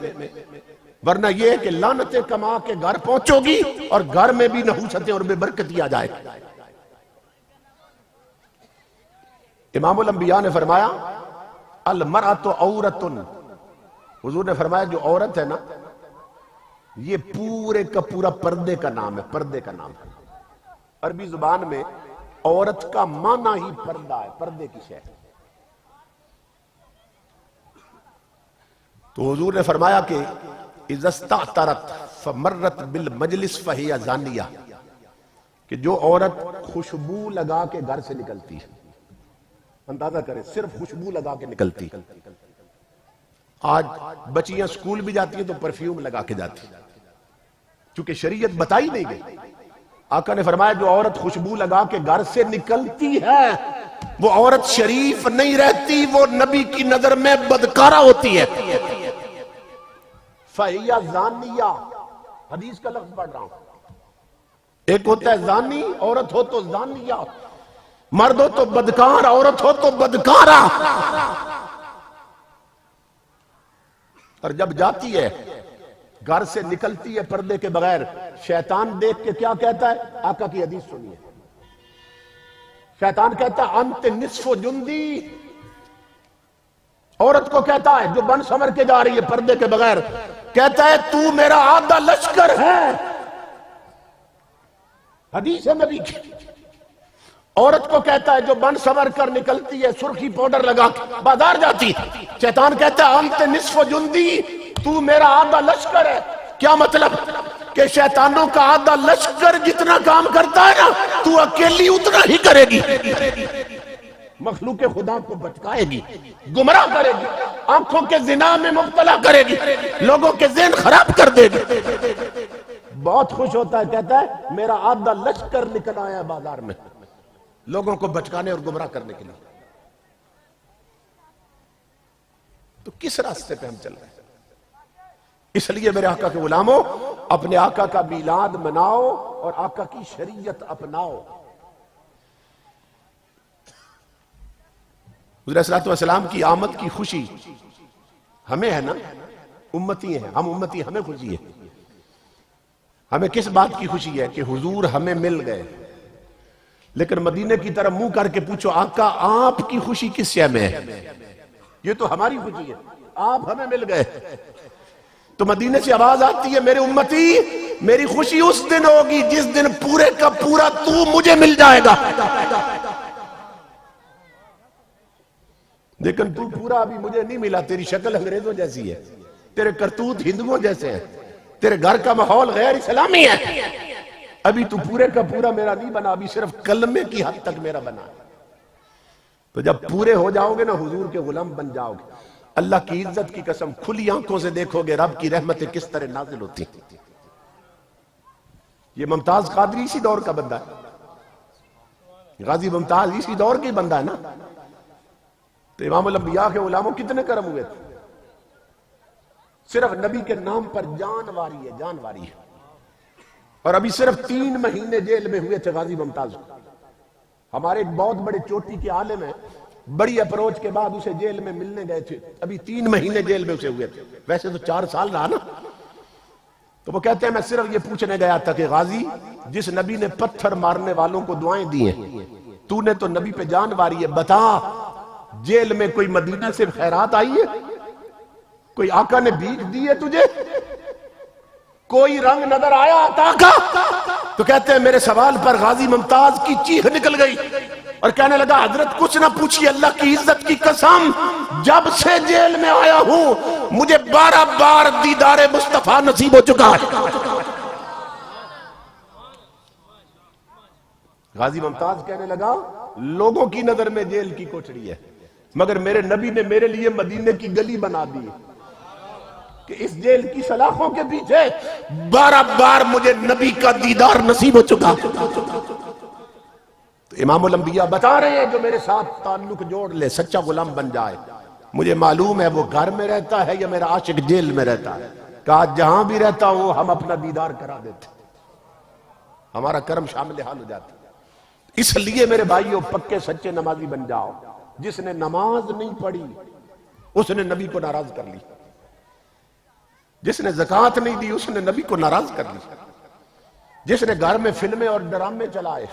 ورنہ یہ ہے کہ لعنتیں کما کے گھر پہنچو گی اور گھر میں بھی نحوستیں اور بے برکتی آ جائے۔ امام الانبیاء نے فرمایا المرأۃ عورۃ، حضور نے فرمایا جو عورت ہے نا یہ پورے کا پورا پردے کا نام ہے، پردے کا نام ہے۔ عربی زبان میں عورت کا معنی ہی پردہ ہے، پردے کی شے۔ تو حضور نے فرمایا کہ اذا استعطرت فمرت بالمجلس فہی زانیہ، کہ جو عورت خوشبو لگا کے گھر سے نکلتی ہے، اندازہ کریں صرف خوشبو لگا کے نکلتی۔ آج بچیاں سکول بھی جاتی ہیں تو پرفیوم لگا کے جاتی، چونکہ شریعت بتائی نہیں گئی۔ آقا نے فرمایا جو عورت خوشبو لگا کے گھر سے نکلتی ہے وہ عورت شریف نہیں رہتی، وہ نبی کی نظر میں بدکارہ ہوتی ہے۔ فَهِيَ زَانِيَّةٌ، حدیث کا لفظ پڑھ رہا ہوں، ایک ہوتا ہے زانی، عورت ہو تو زانیہ، مرد ہو تو بدکار، عورت ہو تو بدکارہ۔ اور جب جاتی ہے گھر سے نکلتی ہے پردے کے بغیر، شیطان دیکھ کے کیا کہتا ہے؟ آقا کی حدیث سنیے، شیطان کہتا ہے انت نصف جندی، عورت کو کہتا ہے جو بن سمر کے جا رہی ہے پردے کے بغیر، کہتا ہے تو میرا آدھا لشکر ہے، حدیث ہے نبی کی۔ عورت کو کہتا ہے جو بن سمر کر نکلتی ہے، سرخی پاؤڈر لگا کے بازار جاتی، شیطان کہتا ہے انت نصف جندی، تو میرا آدھا لشکر ہے۔ کیا مطلب؟ کہ شیطانوں کا آدھا لشکر جتنا کام کرتا ہے نا تو اکیلی اتنا ہی کرے گی، مخلوق خدا کو بھٹکائے گی، گمراہ کرے گی، آنکھوں کے زنا میں مبتلا کرے گی، لوگوں کے ذہن خراب کر دے گی۔ بہت خوش ہوتا ہے، کہتا ہے میرا آدھا لشکر نکل آیا ہے بازار میں لوگوں کو بھٹکانے اور گمراہ کرنے کے لیے۔ تو کس راستے پہ ہم چل رہے ہیں؟ اس لیے میرے آقا کے غلاموں اپنے آقا کا میلاد مناؤ اور آقا کی شریعت اپناؤ۔ حضور صلی اللہ علیہ وسلم کی آمد کی خوشی ہمیں ہے نا، امتی ہیں ہم، امتی ہمیں خوشی ہے۔ ہمیں کس بات کی خوشی ہے؟ کہ حضور ہمیں مل گئے۔ لیکن مدینے کی طرف منہ کر کے پوچھو آقا آپ کی خوشی کس شے میں ہے؟ یہ تو ہماری خوشی ہے، آپ ہمیں مل گئے۔ تو مدینے سے آواز آتی ہے میرے امتی میری خوشی اس دن ہوگی جس دن پورے کا پورا تو مجھے مل جائے گا۔ لیکن تو پورا ابھی مجھے نہیں ملا، تیری شکل انگریزوں جیسی ہے، تیرے کرتوت ہندوؤں جیسے ہیں، تیرے گھر کا ماحول غیر اسلامی ہے، ابھی تو پورے کا پورا میرا نہیں بنا، ابھی صرف کلمے کی حد تک میرا بنا۔ تو جب پورے ہو جاؤ گے نا حضور کے غلام بن جاؤ گے، اللہ کی عزت کی قسم کھلی آنکھوں سے دیکھو گے رب کی رحمتیں کس طرح نازل ہوتی ہیں۔ یہ ممتاز قادری اسی دور کا بندہ ہے، غازی ممتاز اسی دور کی بندہ ہے نا۔ تو امام الانبیاء کے غلاموں کتنے کرم ہوئے تھے، صرف نبی کے نام پر جان واری ہے، جان واری ہے۔ اور ابھی صرف 3 مہینے جیل میں ہوئے تھے غازی ممتاز۔ ہمارے ایک بہت بڑے چوٹی کے عالم ہیں، بڑی اپروچ کے بعد اسے جیل میں ملنے گئے تھے، ابھی 3 مہینے جیل میں اسے ہوئے تھے، ویسے تو 4 سال رہا نا۔ تو وہ کہتے ہیں میں صرف یہ پوچھنے گیا تھا کہ غازی جس نبی نے پتھر مارنے والوں کو دعائیں دی ہیں، تو نے تو نبی پہ جان واری ہے، بتا جیل میں کوئی مدینہ سے خیرات آئی ہے؟ کوئی آقا نے بھیک دی ہے تجھے؟ کوئی رنگ نظر آیا عطا کا؟ تو کہتے ہیں میرے سوال پر غازی ممتاز کی چیخ نکل گئی اور کہنے لگا حضرت کچھ نہ پوچھیے، اللہ کی عزت کی قسم جب سے جیل میں آیا ہوں مجھے 12 بار دیدار مصطفیٰ نصیب ہو چکا ہے۔ غازی ممتاز کہنے لگا لوگوں کی نظر میں جیل کی کوٹڑی ہے، مگر میرے نبی نے میرے لیے مدینے کی گلی بنا دی کہ اس جیل کی سلاخوں کے پیچھے 12 بار مجھے نبی کا دیدار نصیب ہو چکا۔ تو امام الانبیاء بتا رہے ہیں جو میرے ساتھ تعلق جوڑ لے سچا غلام بن جائے، مجھے معلوم ہے وہ گھر میں رہتا ہے یا میرا عاشق جیل میں رہتا ہے. کہا جہاں بھی رہتا ہو ہم اپنا دیدار کرا دیتے, ہمارا کرم شامل حال ہو جاتا. اس لیے میرے بھائیوں پکے سچے نمازی بن جاؤ. جس نے نماز نہیں پڑھی اس نے نبی کو ناراض کر لی, جس نے زکوٰۃ نہیں دی اس نے نبی کو ناراض کر لی, جس نے گھر میں فلمیں اور ڈرامے چلائے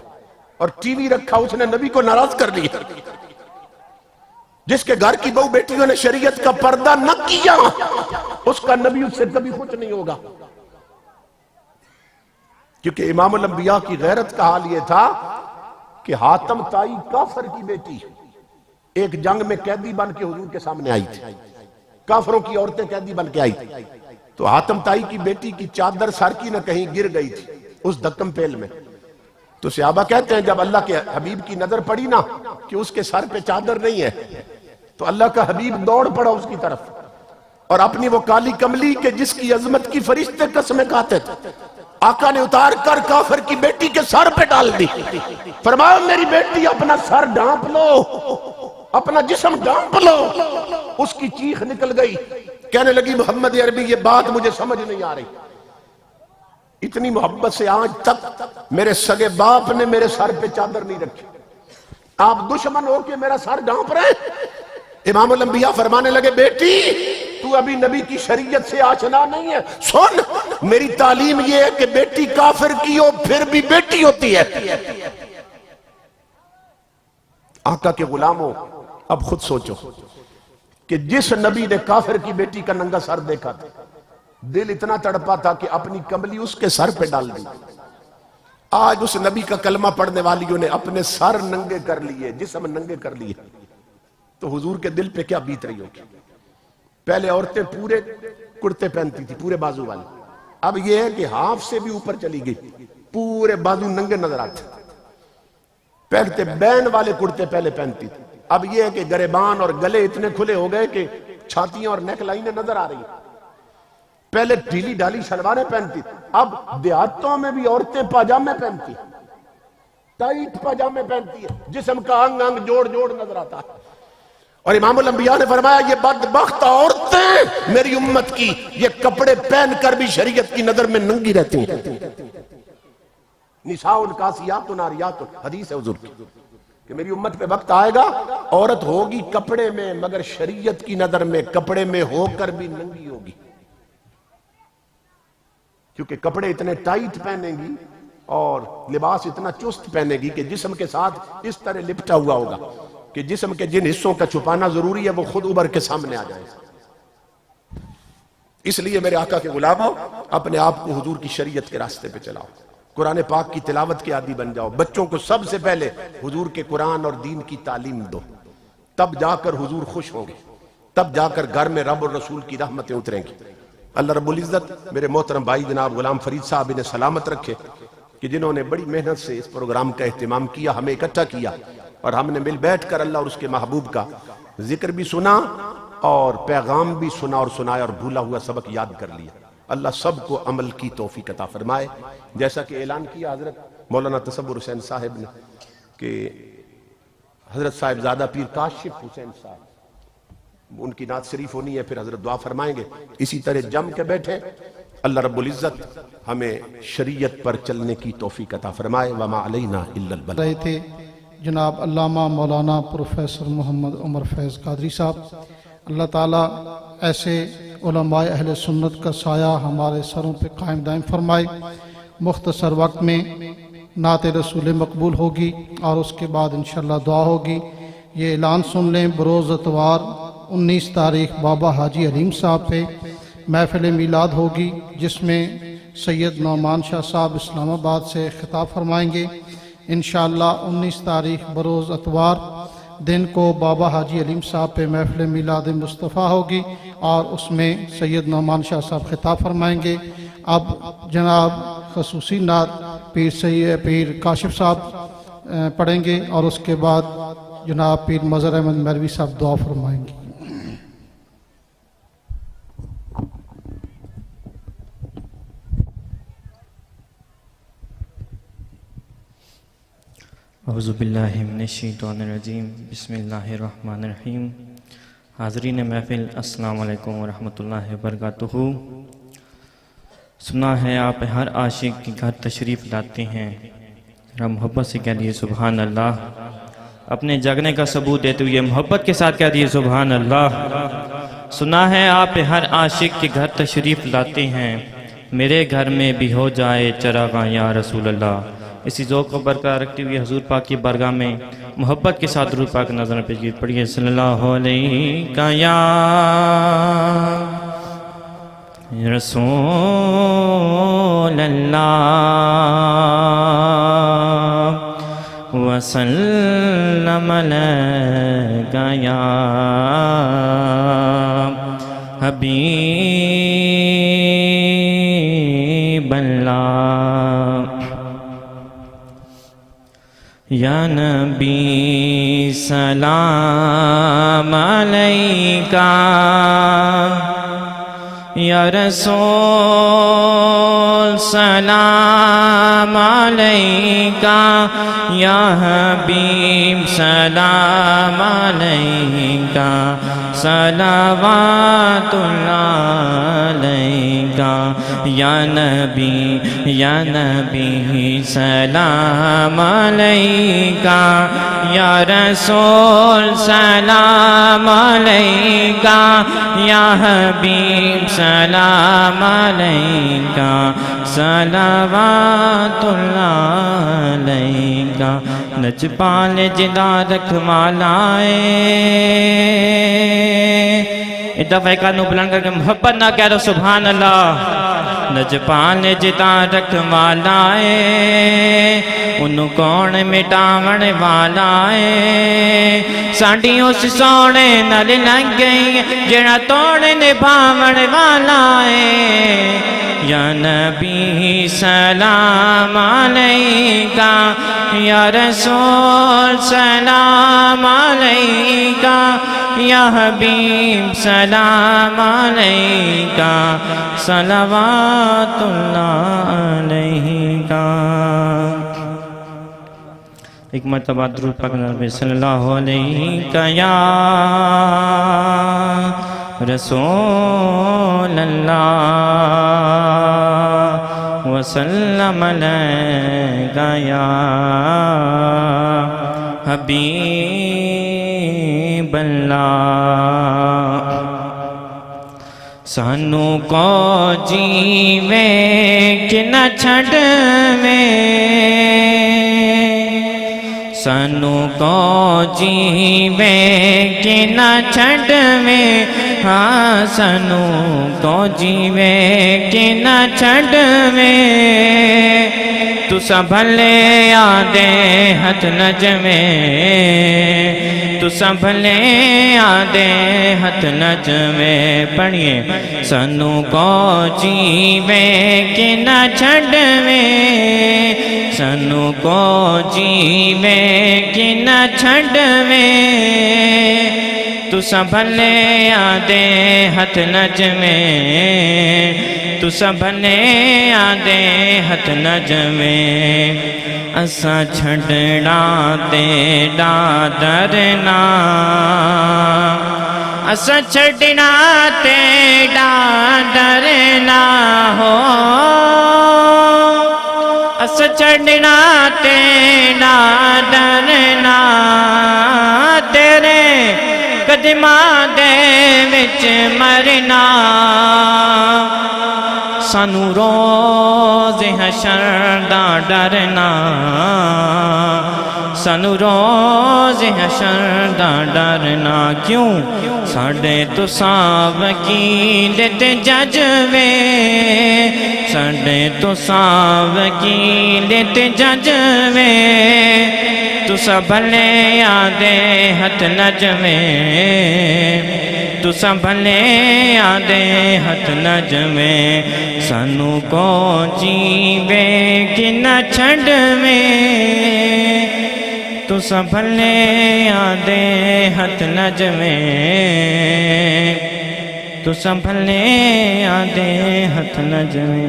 اور ٹی وی رکھا اس نے نبی کو ناراض کر لیا, جس کے گھر کی بہو بیٹیوں نے شریعت کا پردہ نہ کیا اس کا نبی اس سے کبھی خوش نہیں ہوگا. کیونکہ امام الانبیاء کی غیرت کا حال یہ تھا کہ حاتم طائی کافر کی بیٹی ایک جنگ میں قیدی بن کے حضور کے سامنے آئی تھی, کافروں کی عورتیں قیدی بن کے آئی تھی, تو حاتم طائی کی بیٹی کی چادر سر کی نہ کہیں گر گئی تھی اس دکم پیل میں. تو صحابہ کہتے ہیں جب اللہ کے حبیب کی نظر پڑی نا کہ اس کے سر پہ چادر نہیں ہے تو اللہ کا حبیب دوڑ پڑا اس کی طرف اور اپنی وہ کالی کملی کے جس کی عظمت کی فرشتے قسمیں کھاتے تھے آقا نے اتار کر کافر کی بیٹی کے سر پہ ڈال دی. فرمایا میری بیٹی اپنا سر ڈھانپ لو, اپنا جسم ڈھانپ لو. اس کی چیخ نکل گئی, کہنے لگی محمد عربی یہ بات مجھے سمجھ نہیں آ رہی. اتنی محبت سے آج تک میرے سگے باپ نے میرے سر پہ چادر نہیں رکھی, آپ دشمن ہو کے میرا سر ڈھانپ رہے. امام الانبیاء فرمانے لگے بیٹی تو ابھی نبی کی شریعت سے آشنا نہیں ہے, سن میری تعلیم یہ ہے کہ بیٹی کافر کی ہو پھر بھی بیٹی ہوتی ہے. آقا کے غلاموں اب خود سوچو کہ جس نبی نے کافر کی بیٹی کا ننگا سر دیکھا تھا دل اتنا تڑپا تھا کہ اپنی کملی اس کے سر پہ ڈال دی. آج اس نبی کا کلمہ پڑھنے والیوں نے اپنے سر ننگے کر لیے, جسم ننگے کر لیے, تو حضور کے دل پہ کیا بیت رہی ہوگی. پہلے عورتیں پورے کرتے پہنتی تھی پورے بازو والے, اب یہ ہے کہ ہاف سے بھی اوپر چلی گئی, پورے بازو ننگے نظر آتے. پہلتے بین والے کرتے پہلے پہنتی تھی, اب یہ ہے کہ گریبان اور گلے اتنے کھلے ہو گئے کہ چھاتیاں اور نیک لائنیں نظر آ رہی. پہلے ڈھیلی ڈھالی شلواریں پہنتی, اب دیہاتوں میں بھی عورتیں پاجامے پہنتی, ٹائٹ پاجامے پہنتی ہے, جسم کا انگ انگ جوڑ جوڑ نظر آتا ہے. اور امام الانبیاء نے فرمایا یہ بدبخت عورتیں میری امت کی یہ کپڑے پہن کر بھی شریعت کی نظر میں ننگی رہتی ہیں. نساء کاسیات عاریات, حدیث ہے حضور کی کہ میری امت پہ وقت آئے گا عورت ہوگی کپڑے میں مگر شریعت کی نظر میں کپڑے میں ہو کر بھی ننگی ہوگی, کیونکہ کپڑے اتنے ٹائٹ پہنے گی اور لباس اتنا چست پہنے گی کہ جسم کے ساتھ اس طرح لپٹا ہوا ہوگا کہ جسم کے جن حصوں کا چھپانا ضروری ہے وہ خود ابھر کے سامنے آ جائے. اس لیے میرے آقا کے غلاموں اپنے آپ کو حضور کی شریعت کے راستے پہ چلاؤ, قرآن پاک کی تلاوت کے عادی بن جاؤ, بچوں کو سب سے پہلے حضور کے قرآن اور دین کی تعلیم دو, تب جا کر حضور خوش ہوں گے, تب جا کر گھر میں رب اور رسول کی رحمتیں اتریں گی. اللہ رب العزت میرے محترم بھائی جناب غلام فرید صاحب انہیں سلامت رکھے کہ جنہوں نے بڑی محنت سے اس پروگرام کا اہتمام کیا, ہمیں اکٹھا کیا اور ہم نے مل بیٹھ کر اللہ اور اس کے محبوب کا ذکر بھی سنا اور پیغام بھی سنا اور سنایا اور بھولا ہوا سبق یاد کر لیا. اللہ سب کو عمل کی توفیق عطا فرمائے. جیسا کہ اعلان کیا حضرت مولانا تصور حسین صاحب نے کہ حضرت صاحب زادہ پیر کاشف حسین صاحب ان کی نعت شریف ہونی ہے, پھر حضرت دعا فرمائیں گے. اسی طرح جم کے بیٹھے اللہ رب العزت ہمیں شریعت پر چلنے کی توفیق عطا فرمائے. وما علینا الا البلاغ. رہے تھے جناب علامہ مولانا پروفیسر محمد عمر فیض قادری صاحب. اللہ تعالیٰ ایسے علماء اہل سنت کا سایہ ہمارے سروں پہ قائم دائم فرمائے. مختصر وقت میں نعت رسول مقبول ہوگی اور اس کے بعد انشاءاللہ دعا ہوگی. یہ اعلان سن لیں, بروز اتوار 19 تاریخ بابا حاجی علیم صاحب پہ محفل میلاد ہوگی جس میں سید نعمان شاہ صاحب اسلام آباد سے خطاب فرمائیں گے. انشاءاللہ 19 تاریخ بروز اتوار دن کو بابا حاجی علیم صاحب پہ محفل میلاد مصطفیٰ ہوگی اور اس میں سید نعمان شاہ صاحب خطاب فرمائیں گے. اب جناب خصوصی نعت پیر کاشف صاحب پڑھیں گے اور اس کے بعد جناب پیر مظہر احمد مروی صاحب دعا فرمائیں گے. اعوذ باللہ من الشیطان الرجیم. بسم اللہ الرحمن الرحیم. حاضرین محفل السلام علیکم ورحمۃ اللہ وبرکاتہ۔ سنا ہے آپ ہر عاشق کے گھر تشریف لاتے ہیں، ذرا محبت سے کہہ دیے سبحان اللہ۔ اپنے جگنے کا ثبوت دیتے ہوئے محبت کے ساتھ کہہ دیے سبحان اللہ۔ سنا ہے آپ ہر عاشق کے گھر تشریف لاتے ہیں، میرے گھر میں بھی ہو جائے چراغاں یا رسول اللہ۔ اسی ذوق کو برقرار رکھتے ہوئے حضور پاک کی بارگاہ میں محبت کے ساتھ درود پاک نظر پیش کی پڑھیے صلی اللہ علیہ یا رسول اللہ وسلم علیک یا حبیب اللہ، یا نبی سلام علیکہ، یا رسول سلام علیکہ، یا حبیب سلام علیکہ، صلوات اللہ علیکہ، یا نبی سلام علیکہ، یا رسول سلام علیکہ، یا حبیب سلام علیکہ، صلوات اللہ علیکہ۔ نجپال جدا رکھمالائے، ایک دفعہ کانوں بلند کر کے محبت نہ کہہ رہو سبحان اللہ۔ نجپال جدا رکھمالائے، انہوں کون مٹاون والا ہے، ساڈی اس سونے نال لگ گئی جڑا توڑ نبھاون والا ہے، یا نبی سلام علیکہ، یا رسول سلام علیکہ، یا حبیب سلام علیکہ، صلوات اللہ علیکہ۔ ایک مرتبہ درود پاک نبی صلی اللہ علیہ یا رسول اللہ وسلم علیک یا حبیب اللہ۔ سانو کو جیوے کہ نہ چھڑوے، سانو کو جیوے کہ نہ چھڑوے، ہاں سانو کو جیوے کہ نہ چھڑوے، تسا بھلے آدے ہتھ نجوے، تسا بھلے آدے ہتھ نجوے۔ پڑھئے سانو کو جیوے کہ نہ چھڑوے، سانو کو جیوے کہ نہ چھڑوے، تسا بھلے آدے ہتھ نجوے، تسا بھلے آدے ہتھ نجوے۔ اساں چھڑنا تیڑا ڈرنا، اساں چھڑنا تیڑا ڈرنا ہو، اساں چھڑنا تیڑا ڈرنا، تیرے قدماں دے وچ مرنا۔ سانو روز حشر دا ڈرنا، سانو روز حشر دا ڈرنا، کیوں ساڈے تساں وکیل تے جج وے، ساڈے تساں وکیل تے جج وے، تسا بھلے آدے ہتھ نجوے، تسا بھلے آدے ہتھ نجوے۔ سانو کو جیوے کہ نہ چھڑوے، تسا بھلے آدے ہتھ نجوے، تسا بھلے آدے ہتھ نجوے۔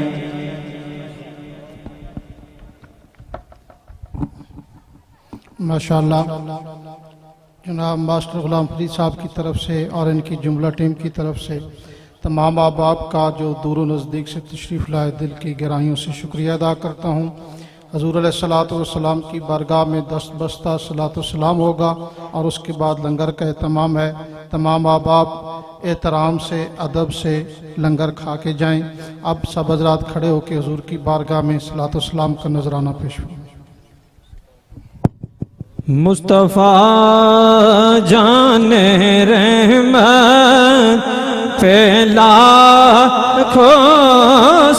ماشاءاللہ جناب ماسٹر غلام فرید صاحب کی طرف سے اور ان کی جملہ ٹیم کی طرف سے تمام احباب کا جو دور و نزدیک سے تشریف لائے دل کی گہرائیوں سے شکریہ ادا کرتا ہوں۔ حضور علیہ الصلوۃ والسلام کی بارگاہ میں دست بستہ صلاۃ والسلام ہوگا اور اس کے بعد لنگر کا اہتمام ہے۔ تمام احباب احترام سے ادب سے لنگر کھا کے جائیں۔ اب سب حضرات کھڑے ہو کے حضور کی بارگاہ میں صلاۃ والسلام کا نذرانہ پیش کریں۔ مصطفیٰ جان رحمت پہ لاکھوں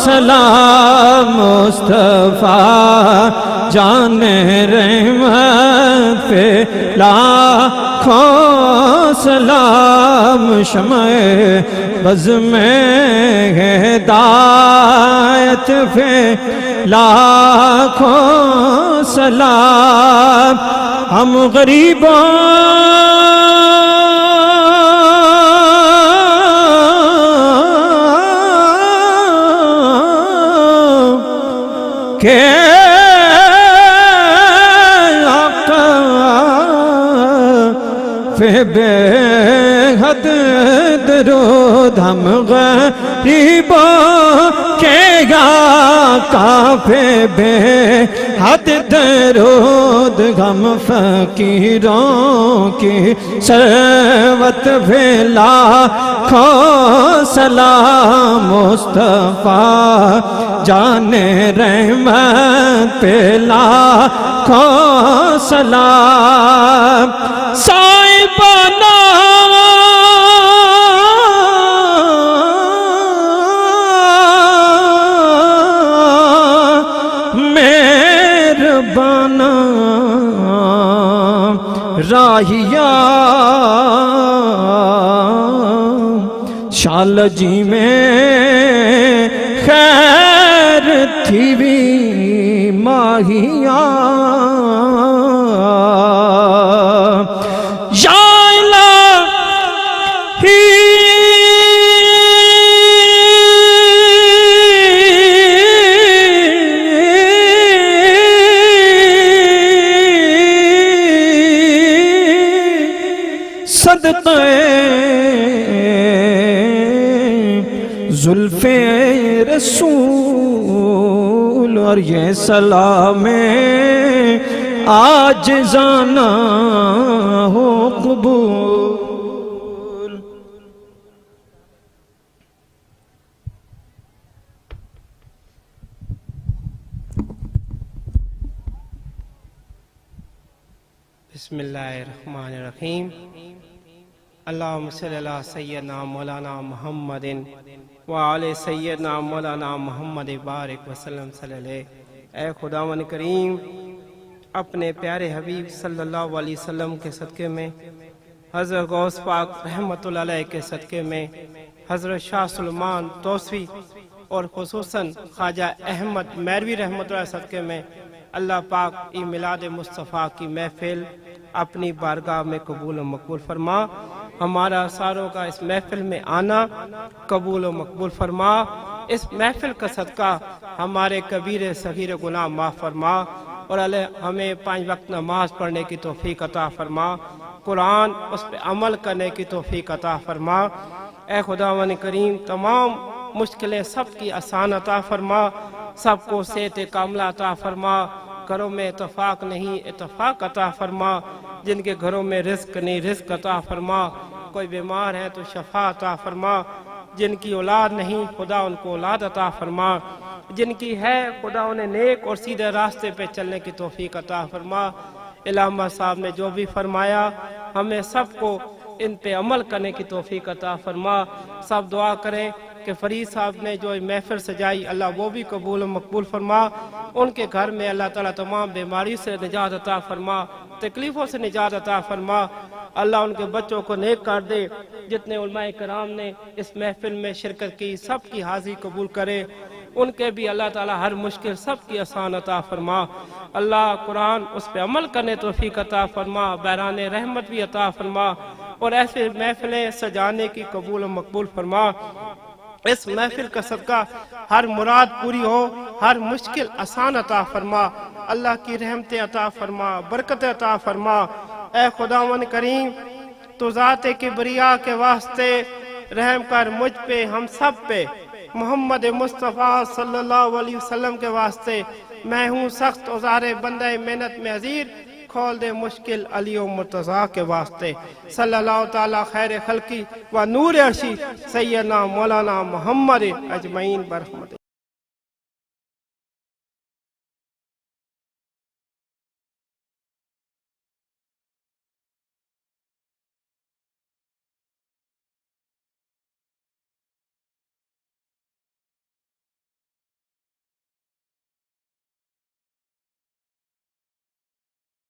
سلام، مصطفیٰ جان رحمت پہ لاکھوں سلام، شمع بز میں ہدایت پہ لاکھوں سلام، ہم غریبوں کے آقا پہ بے حد درود، ہم غریبوں کے آقا پہ بے حد درود، ہم فقیروں کی ثروت پہ لاکھوں سلام، مصطفیٰ جان رحمت پہ لاکھوں سلام، صاحبانہ مہربانہ راہیا شال جی میں خیر تھی بھی ماہیا، یا الہی صدقے زلف رسول اور یہ سلام عاجزانہ ہو قبول۔ بسم اللہ الرحمن الرحیم، اللہم صلی اللہ سیدنا مولانا محمد وعلی سیدنا مولانا محمد بارک وسلم صلی اللہ علیہ۔ اے خداوند کریم، اپنے پیارے حبیب صلی اللہ علیہ وسلم کے صدقے میں، حضرت غوث پاک رحمت اللہ علیہ کے صدقے میں، حضرت شاہ سلمان توسوی اور خصوصاً خواجہ احمد میروی رحمت اللہ علیہ صدقے میں اللہ پاک ای میلاد مصطفیٰ کی محفل اپنی بارگاہ میں قبول و مقبول فرما۔ ہمارا ساروں کا اس محفل میں آنا قبول و مقبول فرما۔ اس محفل کا صدقہ ہمارے کبیر صغیر گناہ معاف فرما، اور ہمیں 5 وقت نماز پڑھنے کی توفیق عطا فرما، قرآن اس پہ عمل کرنے کی توفیق عطا فرما۔ اے خداوند کریم، تمام مشکلیں سب کی آسان عطا فرما، سب کو صحت کاملہ عطا فرما، گھروں میں اتفاق نہیں اتفاق عطا فرما، جن کے گھروں میں رزق نہیں رزق عطا فرما، کوئی بیمار ہے تو شفا عطا فرما، جن کی اولاد نہیں خدا ان کو اولاد عطا فرما، جن کی ہے خدا انہیں نیک اور سیدھے راستے پہ چلنے کی توفیق عطا فرما۔ علامہ صاحب نے جو بھی فرمایا ہمیں سب کو ان پہ عمل کرنے کی توفیق عطا فرما۔ سب دعا کریں کہ فرید صاحب نے جو محفل سجائی اللہ وہ بھی قبول و مقبول فرما، ان کے گھر میں اللہ تعالیٰ تمام بیماری سے نجات عطا فرما، تکلیفوں سے نجات عطا فرما، اللہ ان کے بچوں کو نیک کر دے۔ جتنے علماء کرام نے اس محفل میں شرکت کی سب کی حاضری قبول کرے، ان کے بھی اللہ تعالیٰ ہر مشکل سب کی آسان عطا فرما۔ اللہ قرآن اس پہ عمل کرنے توفیق عطا فرما، بحران رحمت بھی عطا فرما، اور ایسے محفلیں سجانے کی قبول و مقبول فرما۔ اس محفل کا صدقہ ہر مراد پوری ہو، ہر مشکل آسان عطا فرما، اللہ کی رحمتیں عطا فرما، برکت عطا فرما، اے خداوند کریم تو ذات کبریا کے واسطے رحم کر مجھ پہ، ہم سب پہ، محمد مصطفیٰ صلی اللہ علیہ وسلم کے واسطے میں ہوں سخت اوزار بندہ محنت میں حضیر، کھول دے مشکل علی و مرتضیٰ کے واسطے، صلی اللہ تعالیٰ خیر خلقی و نور عرشی سیدنا مولانا محمد اجمعین برحمت۔